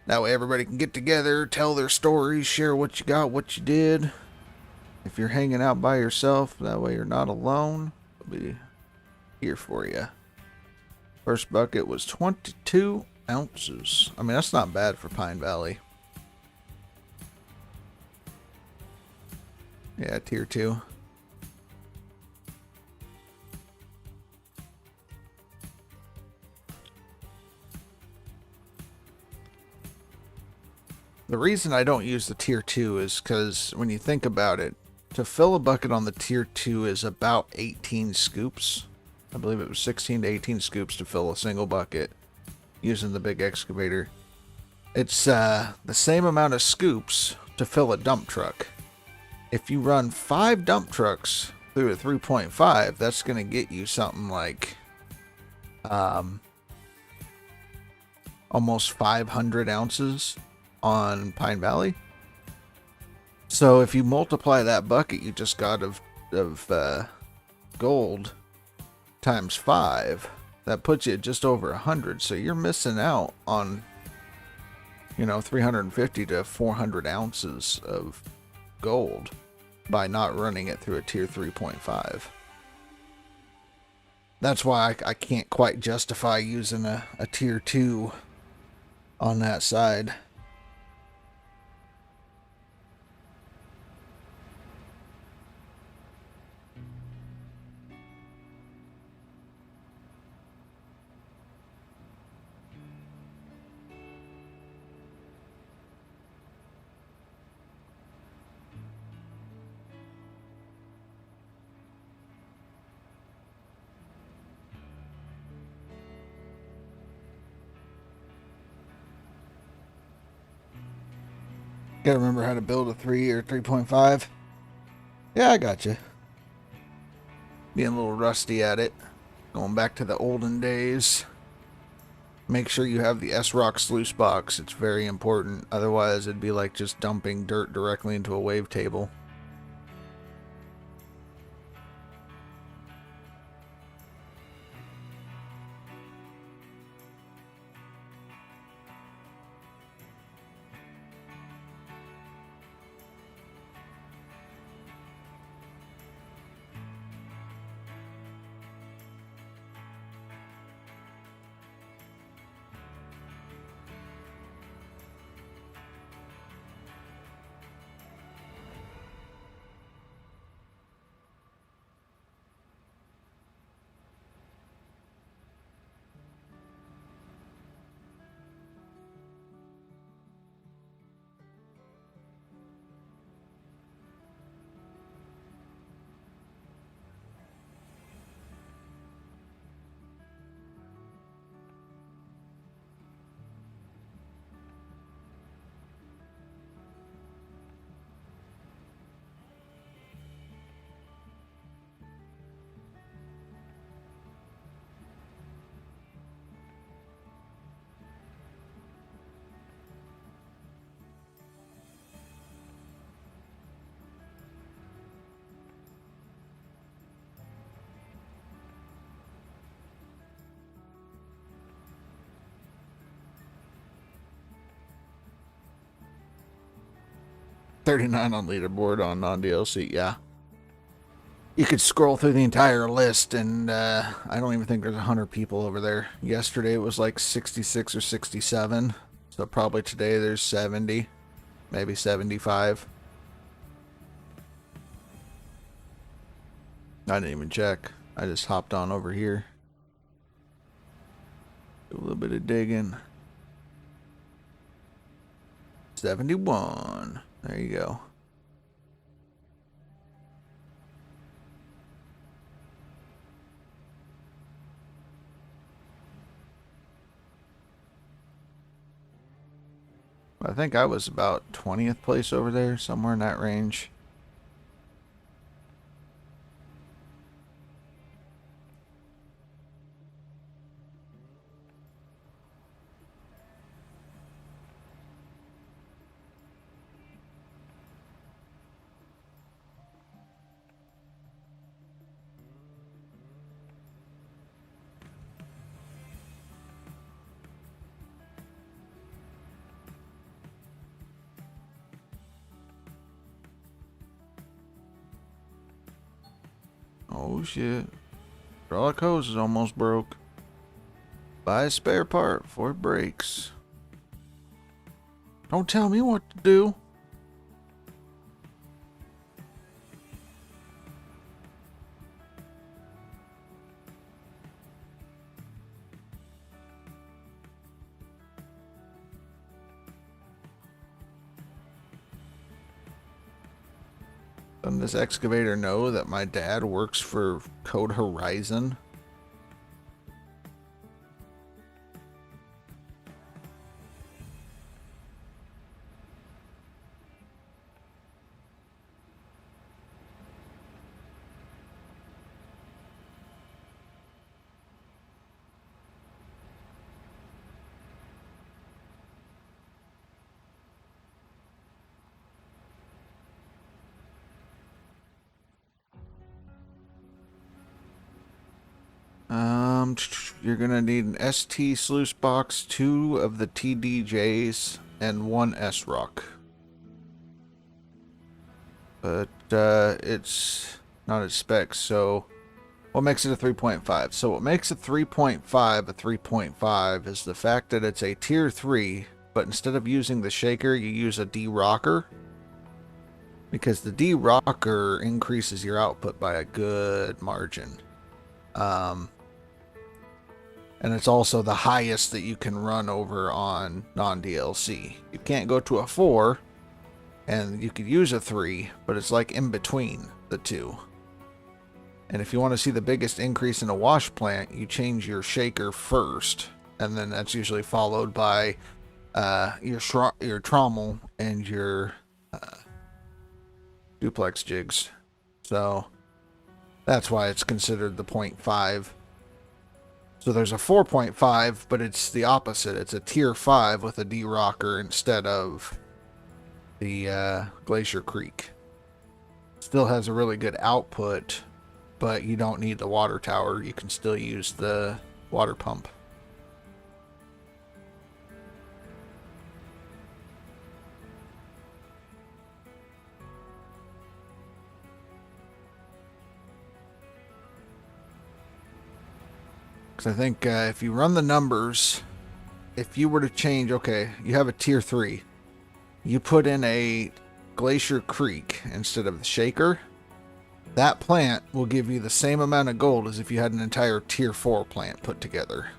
That way everybody can get together, tell their stories, share what you got, what you did. If you're hanging out by yourself, that way you're not alone. I'll be here for you. First bucket was 22 ounces. I mean, that's not bad for Pine Valley. Yeah, tier 2. The reason I don't use the tier 2 is because when you think about it, to fill a bucket on the tier 2 is about 18 scoops. I believe it was 16 to 18 scoops to fill a single bucket using the big excavator. It's the same amount of scoops to fill a dump truck. If you run 5 dump trucks through a 3.5, that's going to get you something like almost 500 ounces on Pine Valley. So if you multiply that bucket you just got of gold times 5, that puts you at just over 100. So you're missing out on, 350 to 400 ounces of gold by not running it through a tier 3.5. That's why I can't quite justify using a tier 2 on that side. Gotta remember how to build a 3 or 3.5. Yeah, I got you. Being a little rusty at it. Going back to the olden days. Make sure you have the S-Rock sluice box. It's very important. Otherwise, it'd be like just dumping dirt directly into a wave table. $39 on leaderboard on non-DLC, yeah. You could scroll through the entire list, and I don't even think there's 100 people over there. Yesterday it was like 66 or 67, so probably today there's 70, maybe 75. I didn't even check. I just hopped on over here. Do a little bit of digging. 71. There you go. I think I was about 20th place over there, somewhere in that range. Oh shit. Hydraulic hose is almost broke. Buy a spare part before it breaks. Don't tell me what to do. Doesn't this excavator know that my dad works for Code Horizon? You're gonna need an ST sluice box, 2 of the TDJs, and 1 S-Rock. But it's not at specs, so what makes it a 3.5? So what makes a 3.5 is the fact that it's a tier 3, but instead of using the shaker, you use a D-rocker. Because the D-rocker increases your output by a good margin. And it's also the highest that you can run over on non-DLC. You can't go to a 4, and you could use a 3, but it's like in between the two. And if you want to see the biggest increase in a wash plant, you change your shaker first, and then that's usually followed by your trommel and your duplex jigs. So that's why it's considered the 0.5. So there's a 4.5, but it's the opposite. It's a tier 5 with a D-rocker instead of the Glacier Creek. Still has a really good output, but you don't need the water tower. You can still use the water pump. Because I think if you run the numbers, if you were to change, okay, you have a tier 3. You put in a Glacier Creek instead of the shaker. That plant will give you the same amount of gold as if you had an entire tier 4 plant put together.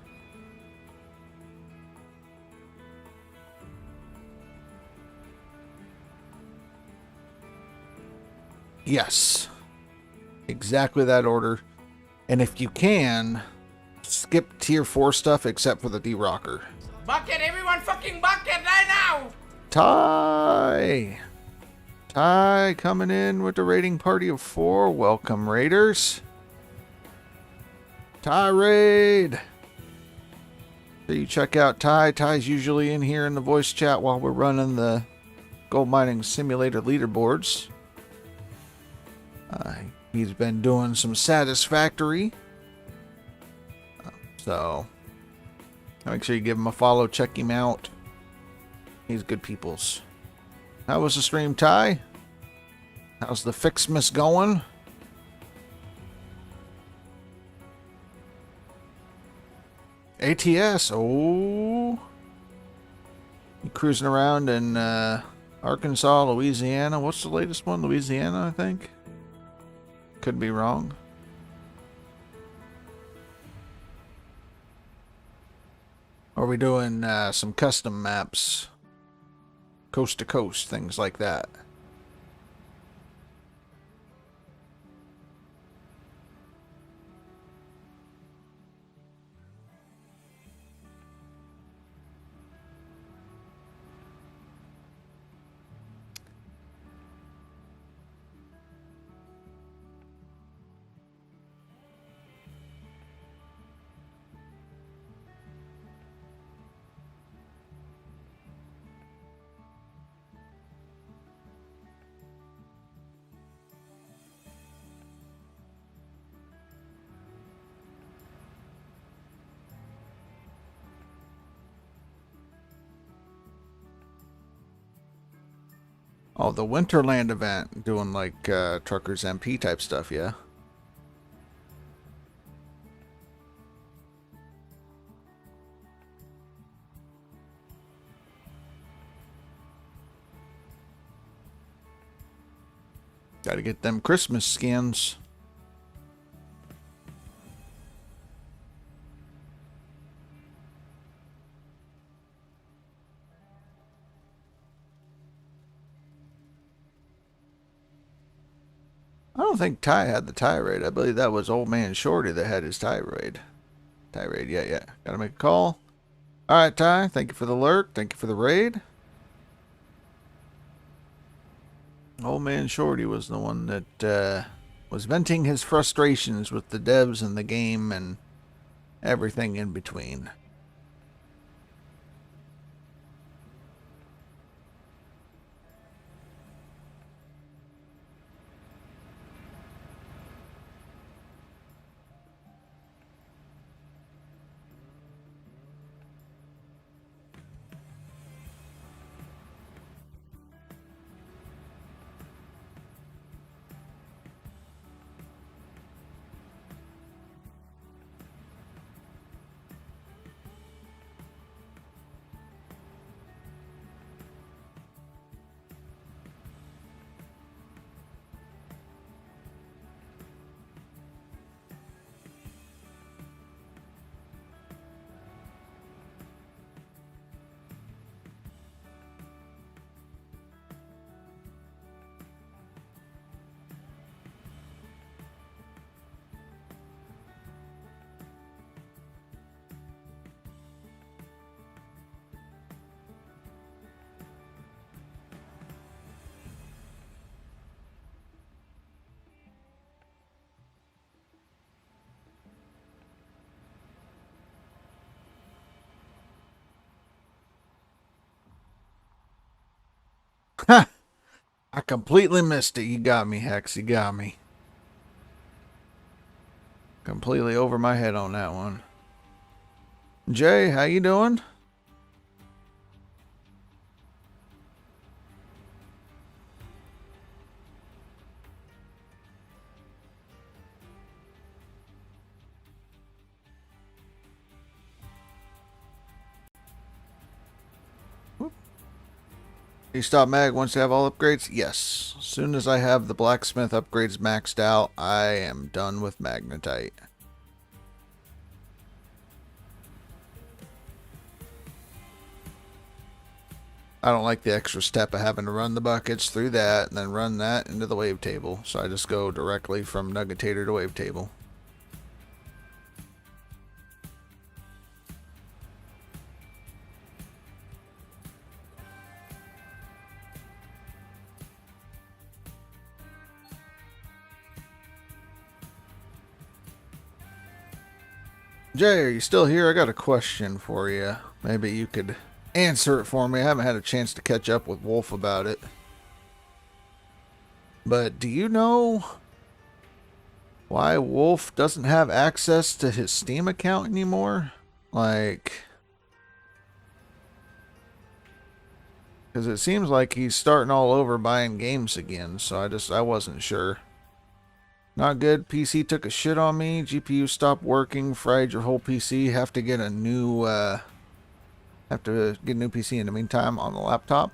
Yes. Exactly that order. And if you can, skip tier 4 stuff except for the D-rocker. Bucket, everyone fucking bucket right now! Ty coming in with the raiding party of 4. Welcome, raiders. Ty raid. So you check out Ty. Ty's usually in here in the voice chat while we're running the gold mining simulator leaderboards. He's been doing some satisfactory. So make sure you give him a follow, check him out. He's good peoples. How was the stream, Ty? How's the Fixmas going? ATS, oh. You cruising around in Arkansas, Louisiana. What's the latest one? Louisiana, I think. Could be wrong. Are we doing some custom maps? Coast to coast, things like that. Oh, the Winterland event, doing like Truckers MP type stuff, yeah. Gotta get them Christmas skins. don't think Ty had the tirade. I believe that was old man Shorty that had his tirade. Tirade, yeah. Gotta make a call. Alright, Ty, thank you for the lurk. Thank you for the raid. Old man Shorty was the one that was venting his frustrations with the devs and the game and everything in between. Ha! I completely missed it. You got me, Hex. You got me. Completely over my head on that one. Jay, how you doing? You stop mag once you have all upgrades? Yes. As soon as I have the blacksmith upgrades maxed out, I am done with magnetite. I don't like the extra step of having to run the buckets through that and then run that into the wavetable. So I just go directly from nuggetator to wavetable. Jay, are you still here? I got a question for you. Maybe you could answer it for me. I haven't had a chance to catch up with Wolf about it. But do you know why Wolf doesn't have access to his Steam account anymore? Like, because it seems like he's starting all over buying games again, so I wasn't sure. Not good. PC took a shit on me. GPU stopped working. Fried your whole PC. Have to get a new PC in the meantime on the laptop.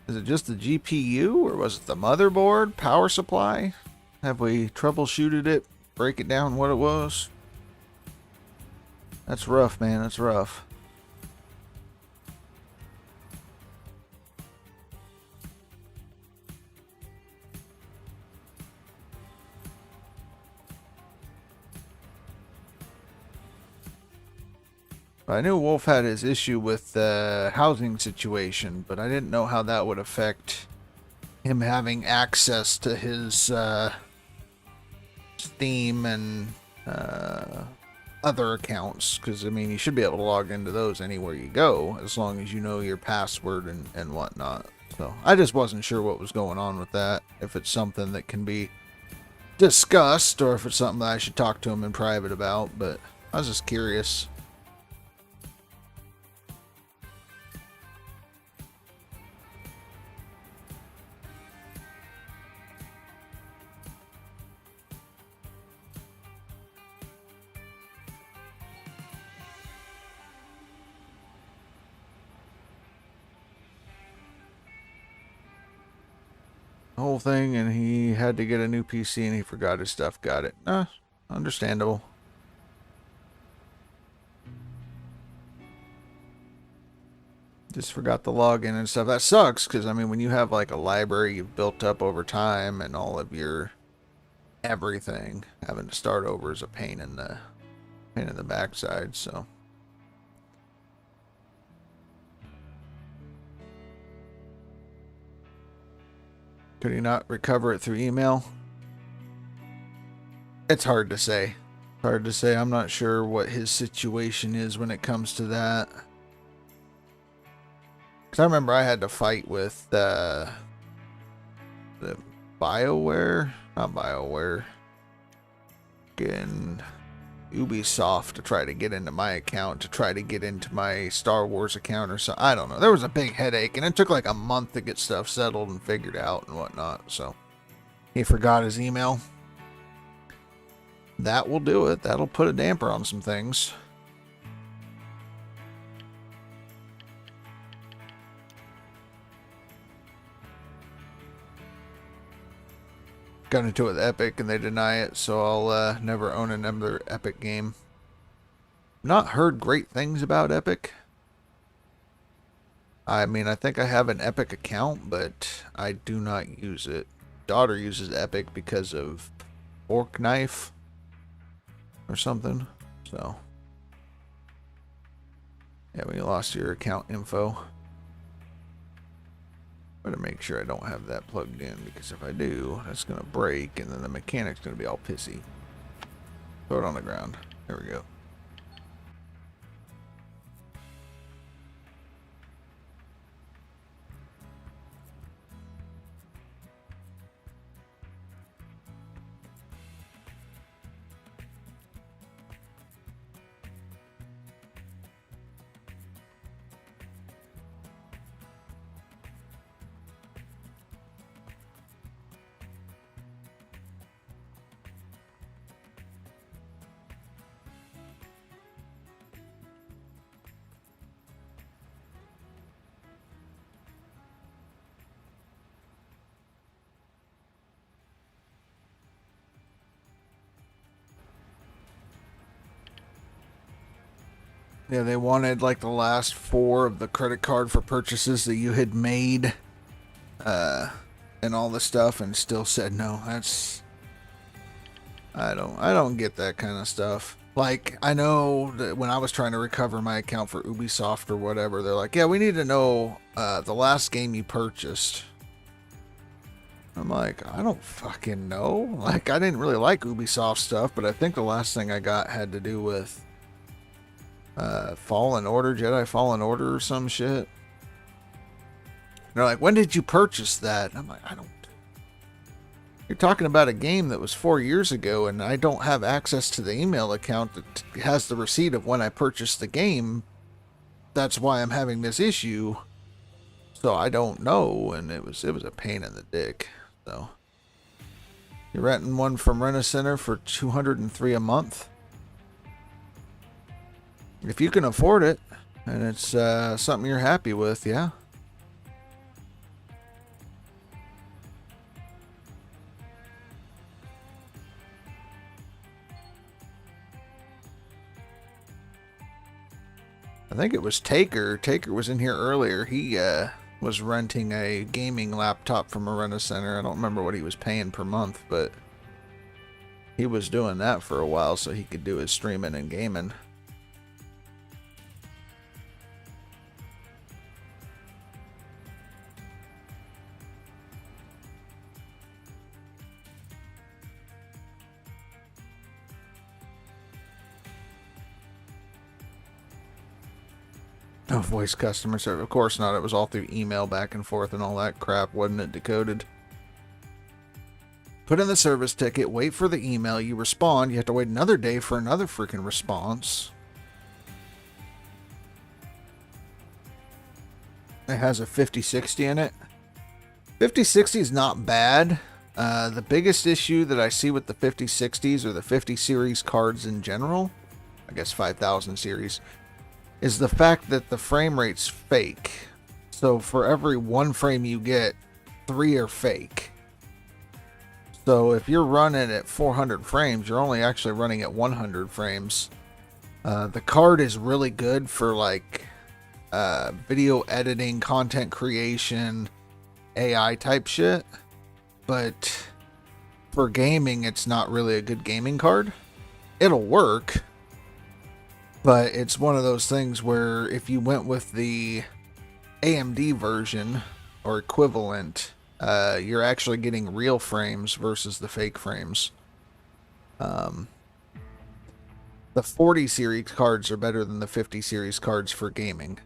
Is it just the GPU or was it the motherboard? Power supply? Have we troubleshooted it? Break it down what it was? That's rough, man. That's rough. I knew Wolf had his issue with the housing situation, but I didn't know how that would affect him having access to his Steam and other accounts. Because, I mean, you should be able to log into those anywhere you go, as long as you know your password and whatnot. So, I just wasn't sure what was going on with that. If it's something that can be discussed, or if it's something that I should talk to him in private about. But I was just curious. Whole thing, and he had to get a new PC and he forgot his stuff. Got it. Understandable. Just forgot the login and stuff. That sucks, because I mean, when you have like a library you've built up over time and all of your everything, having to start over is a pain in the backside. So could he not recover it through email? It's hard to say. Hard to say. I'm not sure what his situation is when it comes to that. Because I remember I had to fight with the BioWare, not BioWare, again, Ubisoft to try to get into my account, to try to get into my Star Wars account or so. I don't know. There was a big headache, and it took like a month to get stuff settled and figured out and whatnot. So he forgot his email. That will do it. That'll put a damper on some things. Got into it with Epic and they deny it, so I'll never own another Epic game. Not heard great things about Epic. I mean, I think I have an Epic account, but I do not use it. Daughter uses Epic because of Fork Knife or something. So yeah, we lost your account info. Better make sure I don't have that plugged in, because if I do, that's gonna break and then the mechanic's gonna be all pissy. Throw it on the ground. There we go. Yeah, they wanted like the last 4 of the credit card for purchases that you had made, and all the stuff, and still said no. That's, I don't get that kind of stuff. Like, I know that when I was trying to recover my account for Ubisoft or whatever, they're like, yeah, we need to know the last game you purchased. I'm like, I don't fucking know. Like, I didn't really like Ubisoft stuff, but I think the last thing I got had to do with Fallen Order, Jedi Fallen Order or some shit. And they're like, when did you purchase that? And I'm like, I don't. You're talking about a game that was 4 years ago, and I don't have access to the email account that has the receipt of when I purchased the game. That's why I'm having this issue. So I don't know, and it was a pain in the dick. So you're renting one from Rent-A-Center for $203 a month. If you can afford it, and it's something you're happy with, yeah. I think it was Taker. Taker was in here earlier. He was renting a gaming laptop from a Rent-A-Center. I don't remember what he was paying per month, but he was doing that for a while so he could do his streaming and gaming. No voice customer service. Of course not. It was all through email back and forth and all that crap, wasn't it? Decoded. Put in the service ticket, wait for the email, you respond, you have to wait another day for another freaking response. It has a 5060 in it. 5060 is not bad. The biggest issue that I see with the 5060s or the 50 series cards in general, I guess 5000 series, is the fact that the frame rate's fake. So for every 1 frame you get, 3 are fake. So if you're running at 400 frames, you're only actually running at 100 frames. The card is really good for like video editing, content creation, AI type shit. But for gaming, it's not really a good gaming card. It'll work, but it's one of those things where if you went with the AMD version or equivalent, you're actually getting real frames versus the fake frames. The 40 series cards are better than the 50 series cards for gaming.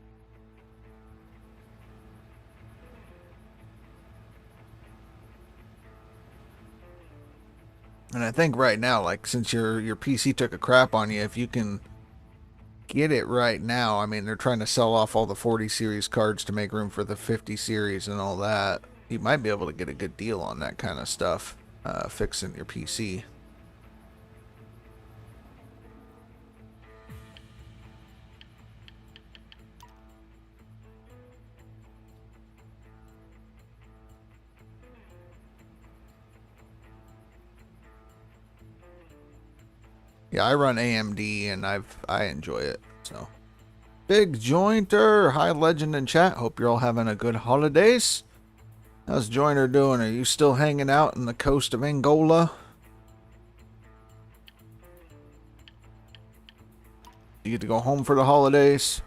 And I think right now, like, since your PC took a crap on you, if you can get it right now, I mean, they're trying to sell off all the 40 series cards to make room for the 50 series and all that. You might be able to get a good deal on that kind of stuff, fixing your PC. Yeah, I run AMD and I enjoy it. So, Big Jointer, hi Legend in chat. Hope you're all having a good holidays. How's Jointer doing? Are you still hanging out in the coast of Angola? You get to go home for the holidays?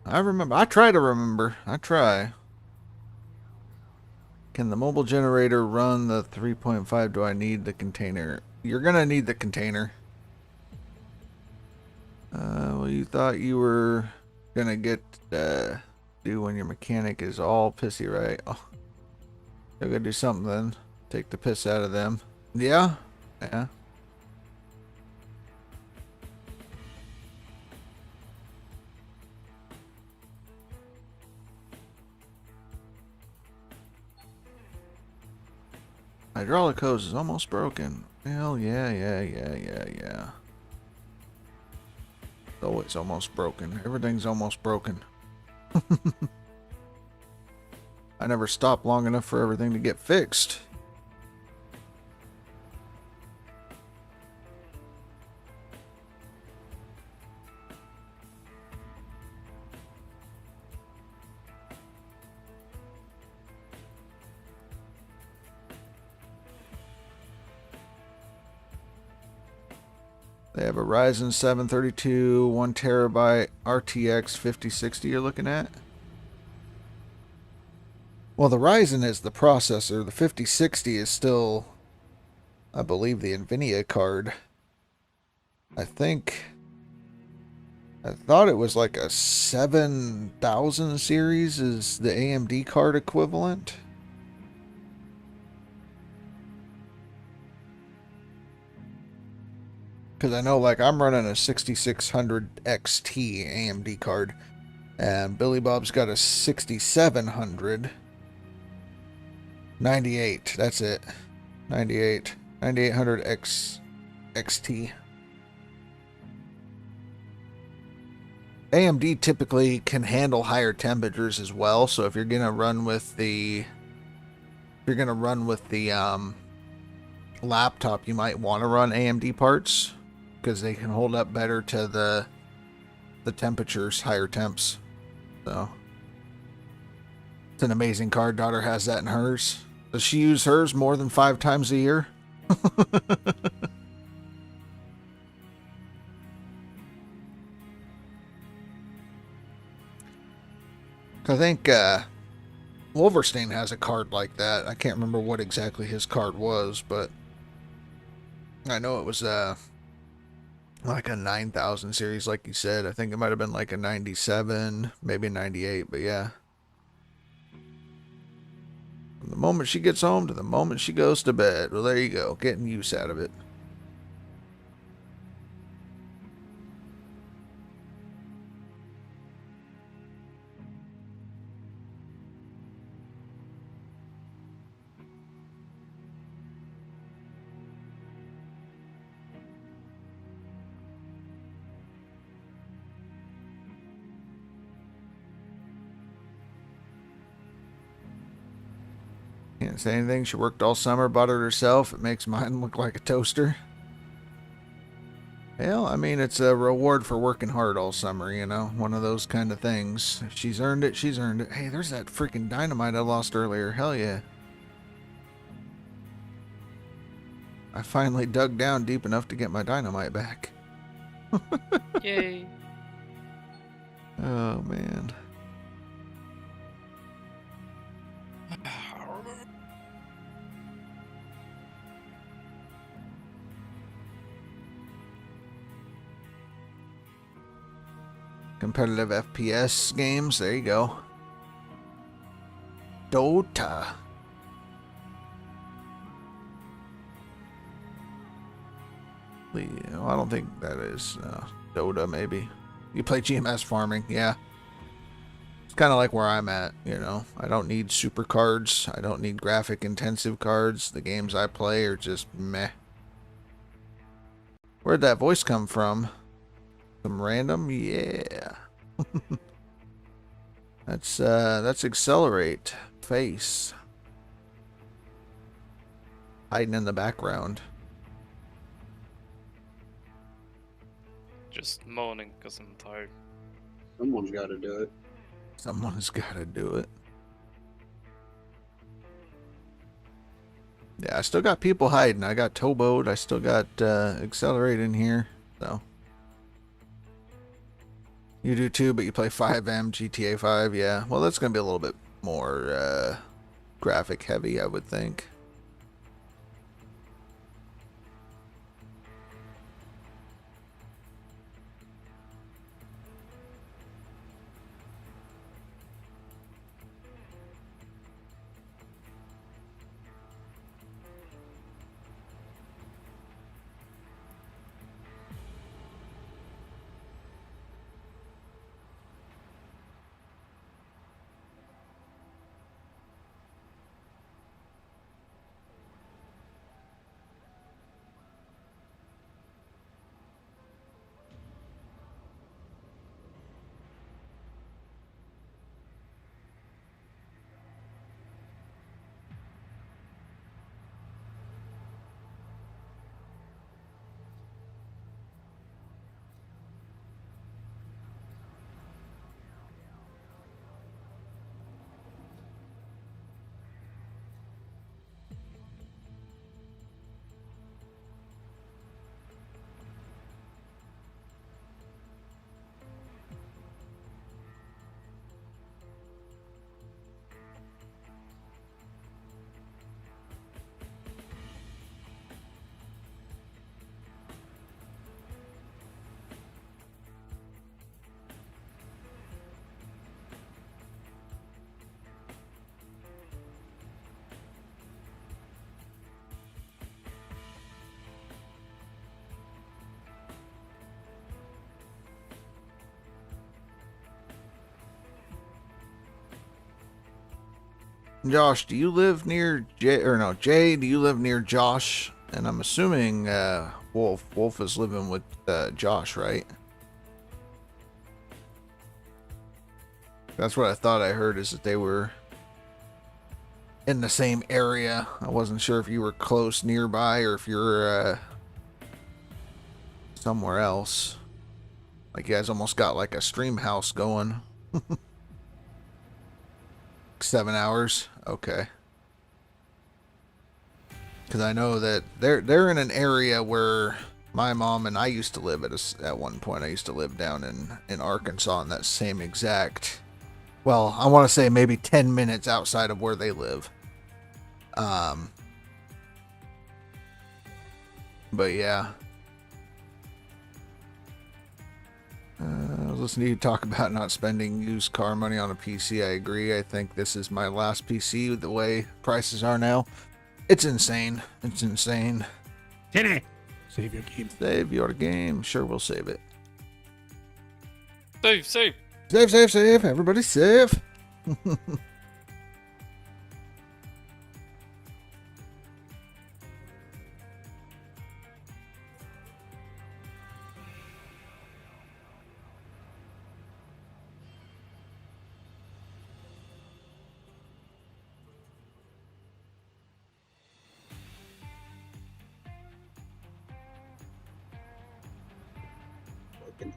I remember. I try to remember. I try. Can the mobile generator run the 3.5? Do I need the container? You're gonna need the container. Well, you thought you were gonna get do when your mechanic is all pissy, right? Oh, they're gonna do something then. Take the piss out of them. Yeah, yeah. Hydraulic hose is almost broken. Well, yeah. It's always almost broken. Everything's almost broken. I never stop long enough for everything to get fixed. They have a Ryzen 7 32, 1 terabyte RTX 5060 you're looking at. Well, the Ryzen is the processor. The 5060 is still, I believe, the NVIDIA card. I thought it was like a 7000 series is the AMD card equivalent. Because I know, like, I'm running a 6600 XT AMD card, and Billy Bob's got a 6700 98. That's it. 9800 XT. AMD typically can handle higher temperatures as well, so if you're gonna run with the laptop, you might want to run AMD parts because they can hold up better to the temperatures, higher temps. So it's an amazing card. Daughter has that in hers. Does she use hers more than 5 times a year? I think Wolverstein has a card like that. I can't remember what exactly his card was, but I know it was like a 9000 series, like you said. I think it might have been like a 97, maybe a 98, but yeah. From the moment she gets home to the moment she goes to bed. Well, there you go. Getting use out of it. Can't say anything. She worked all summer, bought it herself. It makes mine look like a toaster. Well, I mean, it's a reward for working hard all summer, you know? One of those kind of things. If she's earned it, she's earned it. Hey, there's that freaking dynamite I lost earlier. Hell yeah. I finally dug down deep enough to get my dynamite back. Yay. Oh, man. Competitive FPS games. There you go. Dota. Well, I don't think that is Dota, maybe. You play GMS farming, yeah. It's kind of like where I'm at, you know. I don't need super cards. I don't need graphic intensive cards. The games I play are just meh. Where'd that voice come from? Some random? Yeah. That's accelerate. Face. Hiding in the background. Just moaning because I'm tired. Someone's got to do it. Someone's got to do it. Yeah, I still got people hiding. I got towboat. I still got accelerate in here. So you do too, but you play 5M, GTA 5. Yeah, well, that's gonna be a little bit more graphic heavy, I would think. Josh, do you live near Jay? Or no, Jay, do you live near Josh? And I'm assuming Wolf. Wolf is living with Josh, right? That's what I thought I heard, is that they were in the same area. I wasn't sure if you were close nearby or if you're somewhere else. Like you guys almost got like a stream house going. 7 hours? Okay. Because I know that they're in an area where my mom and I used to live at one point. I used to live down in Arkansas in that same exact... Well, I want to say maybe 10 minutes outside of where they live. But yeah. I was listening to you talk about not spending used car money on a PC. I agree. I think this is my last PC the way prices are now. It's insane. It's insane. Tinny! Save your game. Save your game. Sure, we'll save it. Save, save. Save, save, save. Everybody save.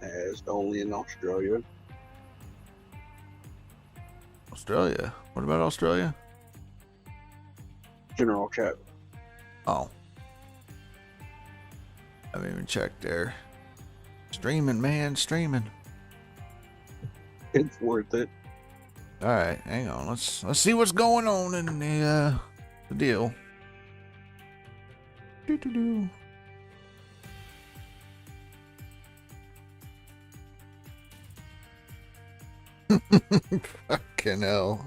As only in Australia. Australia. What about Australia? General chat. Oh. I haven't even checked there. Streaming, man, streaming. It's worth it. All right, hang on. Let's see what's going on in the deal. Doo-doo-doo. Fucking hell.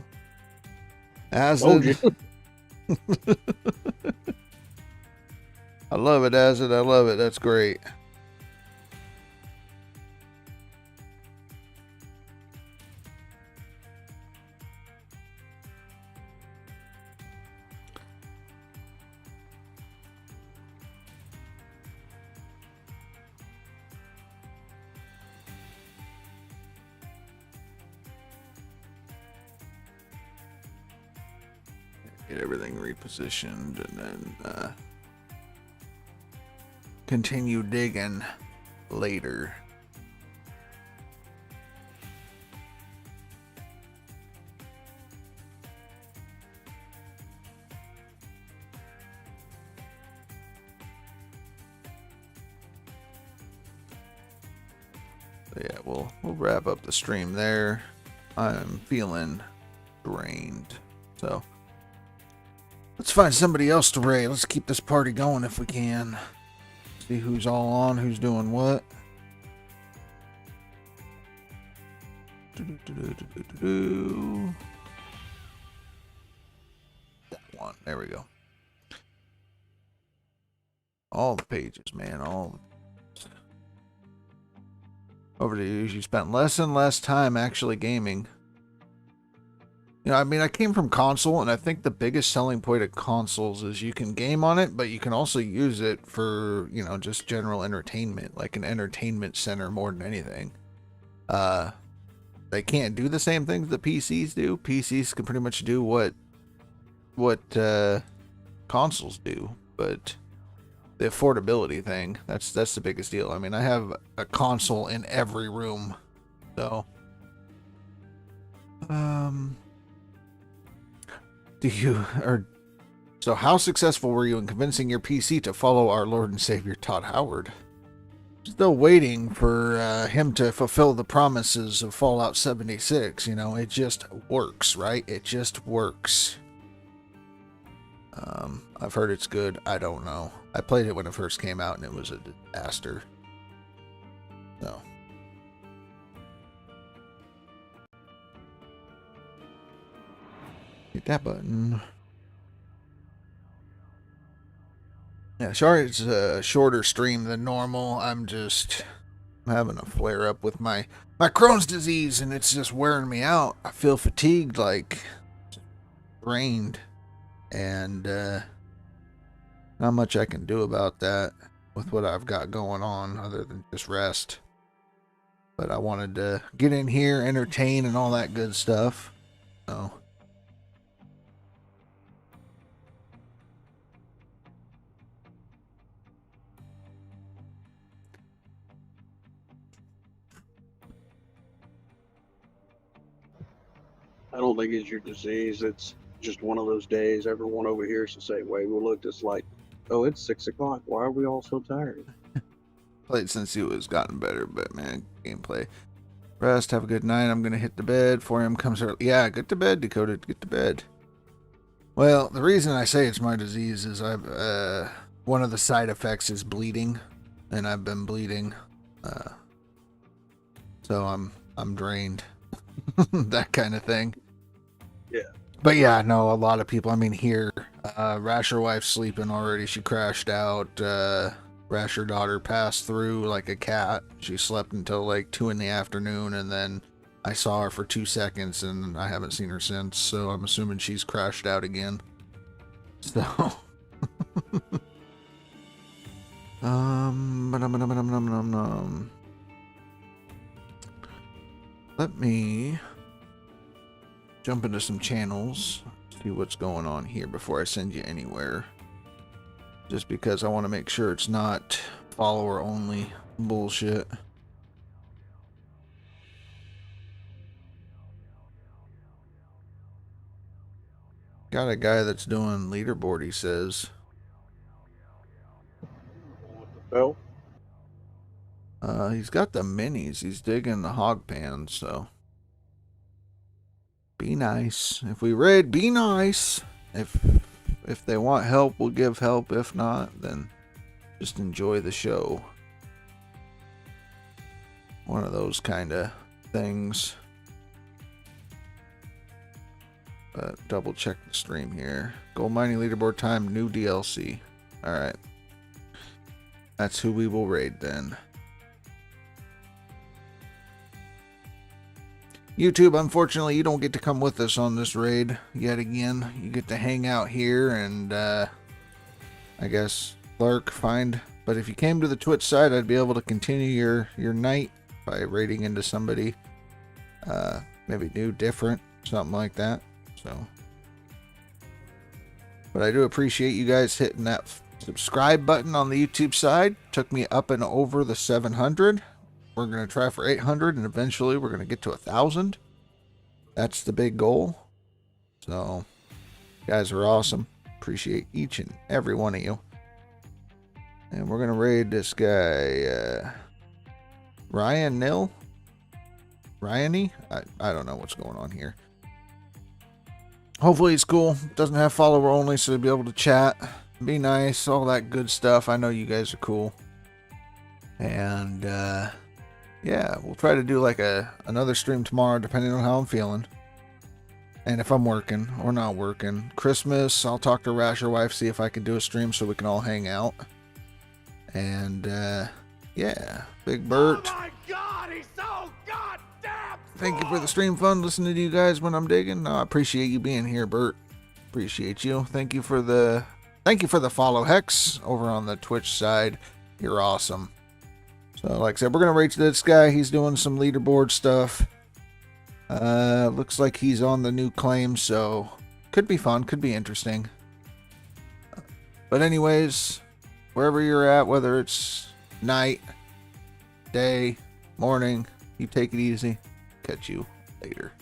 Told you. Acid. I love it, Acid. I love it. That's great. Get everything repositioned and then continue digging later. But yeah, we'll wrap up the stream there. I'm feeling drained, so let's find somebody else to raid. Let's keep this party going if we can. See who's all on, who's doing what. That one. There we go. All the pages, man. All over the years, you spent less and less time actually gaming. You know, I mean, I came from console, and I think the biggest selling point of consoles is you can game on it, but you can also use it for, you know, just general entertainment, like an entertainment center more than anything. They can't do the same things that PCs do. PCs can pretty much do what consoles do, but the affordability thing, that's the biggest deal. I mean, I have a console in every room, so so how successful were you in convincing your PC to follow our Lord and Savior Todd Howard? Still waiting for him to fulfill the promises of Fallout 76. You know, it just works, right? It just works. I've heard it's good. I don't know. I played it when it first came out and it was a disaster. So. Hit that button. Yeah, sorry it's a shorter stream than normal. I'm having a flare up with my Crohn's disease and it's just wearing me out. I feel fatigued, like drained, and not much I can do about that with what I've got going on other than just rest. But I wanted to get in here, entertain, and all that good stuff. So. I don't think it's your disease. It's just one of those days. Everyone over here is the same way. We look just like, oh, it's 6 o'clock. Why are we all so tired? Played since it was gotten better, but man, gameplay. Rest, have a good night. I'm going to hit the bed. 4 a.m. comes early. Yeah, get to bed, Dakota. Get to bed. Well, the reason I say it's my disease is one of the side effects is bleeding, and I've been bleeding. So I'm drained. That kind of thing. Yeah. But yeah, no, a lot of people. I mean, here, Rasher wife's sleeping already. She crashed out. Rasher daughter passed through like a cat. She slept until like 2 in the afternoon, and then I saw her for 2 seconds, and I haven't seen her since. So I'm assuming she's crashed out again. So, let me jump into some channels, see what's going on here before I send you anywhere. Just because I want to make sure it's not follower only bullshit. Got a guy that's doing leaderboard, he says. What the hell? He's got the minis. He's digging the hog pans, so. Be nice. If we raid, be nice. If they want help, we'll give help. If not, then just enjoy the show. One of those kind of things. But double check the stream here. Gold mining leaderboard time, new DLC. Alright. That's who we will raid then. YouTube, unfortunately, you don't get to come with us on this raid yet again. You get to hang out here and, I guess, lurk, find. But if you came to the Twitch side, I'd be able to continue your night by raiding into somebody, maybe new, different, something like that. So, but I do appreciate you guys hitting that subscribe button on the YouTube side. Took me up and over the 700. We're going to try for 800, and eventually we're going to get to 1,000. That's the big goal. So, you guys are awesome. Appreciate each and every one of you. And we're going to raid this guy, Ryan Nil? Ryany? I don't know what's going on here. Hopefully he's cool. Doesn't have follower only, so he'll be able to chat. Be nice, all that good stuff. I know you guys are cool. And, yeah, we'll try to do like another stream tomorrow, depending on how I'm feeling. And if I'm working or not working. Christmas, I'll talk to Rasher Wife, see if I can do a stream so we can all hang out. And, yeah, Big Bert. Oh my God, he's so goddamn. Thank you for the stream fun, listening to you guys when I'm digging. No, I appreciate you being here, Bert. Appreciate you. Thank you for the follow, Hex, over on the Twitch side. You're awesome. So, like I said, we're going to rate this guy. He's doing some leaderboard stuff. Looks like he's on the new claim, so could be fun, could be interesting. But anyways, wherever you're at, whether it's night, day, morning, you take it easy. Catch you later.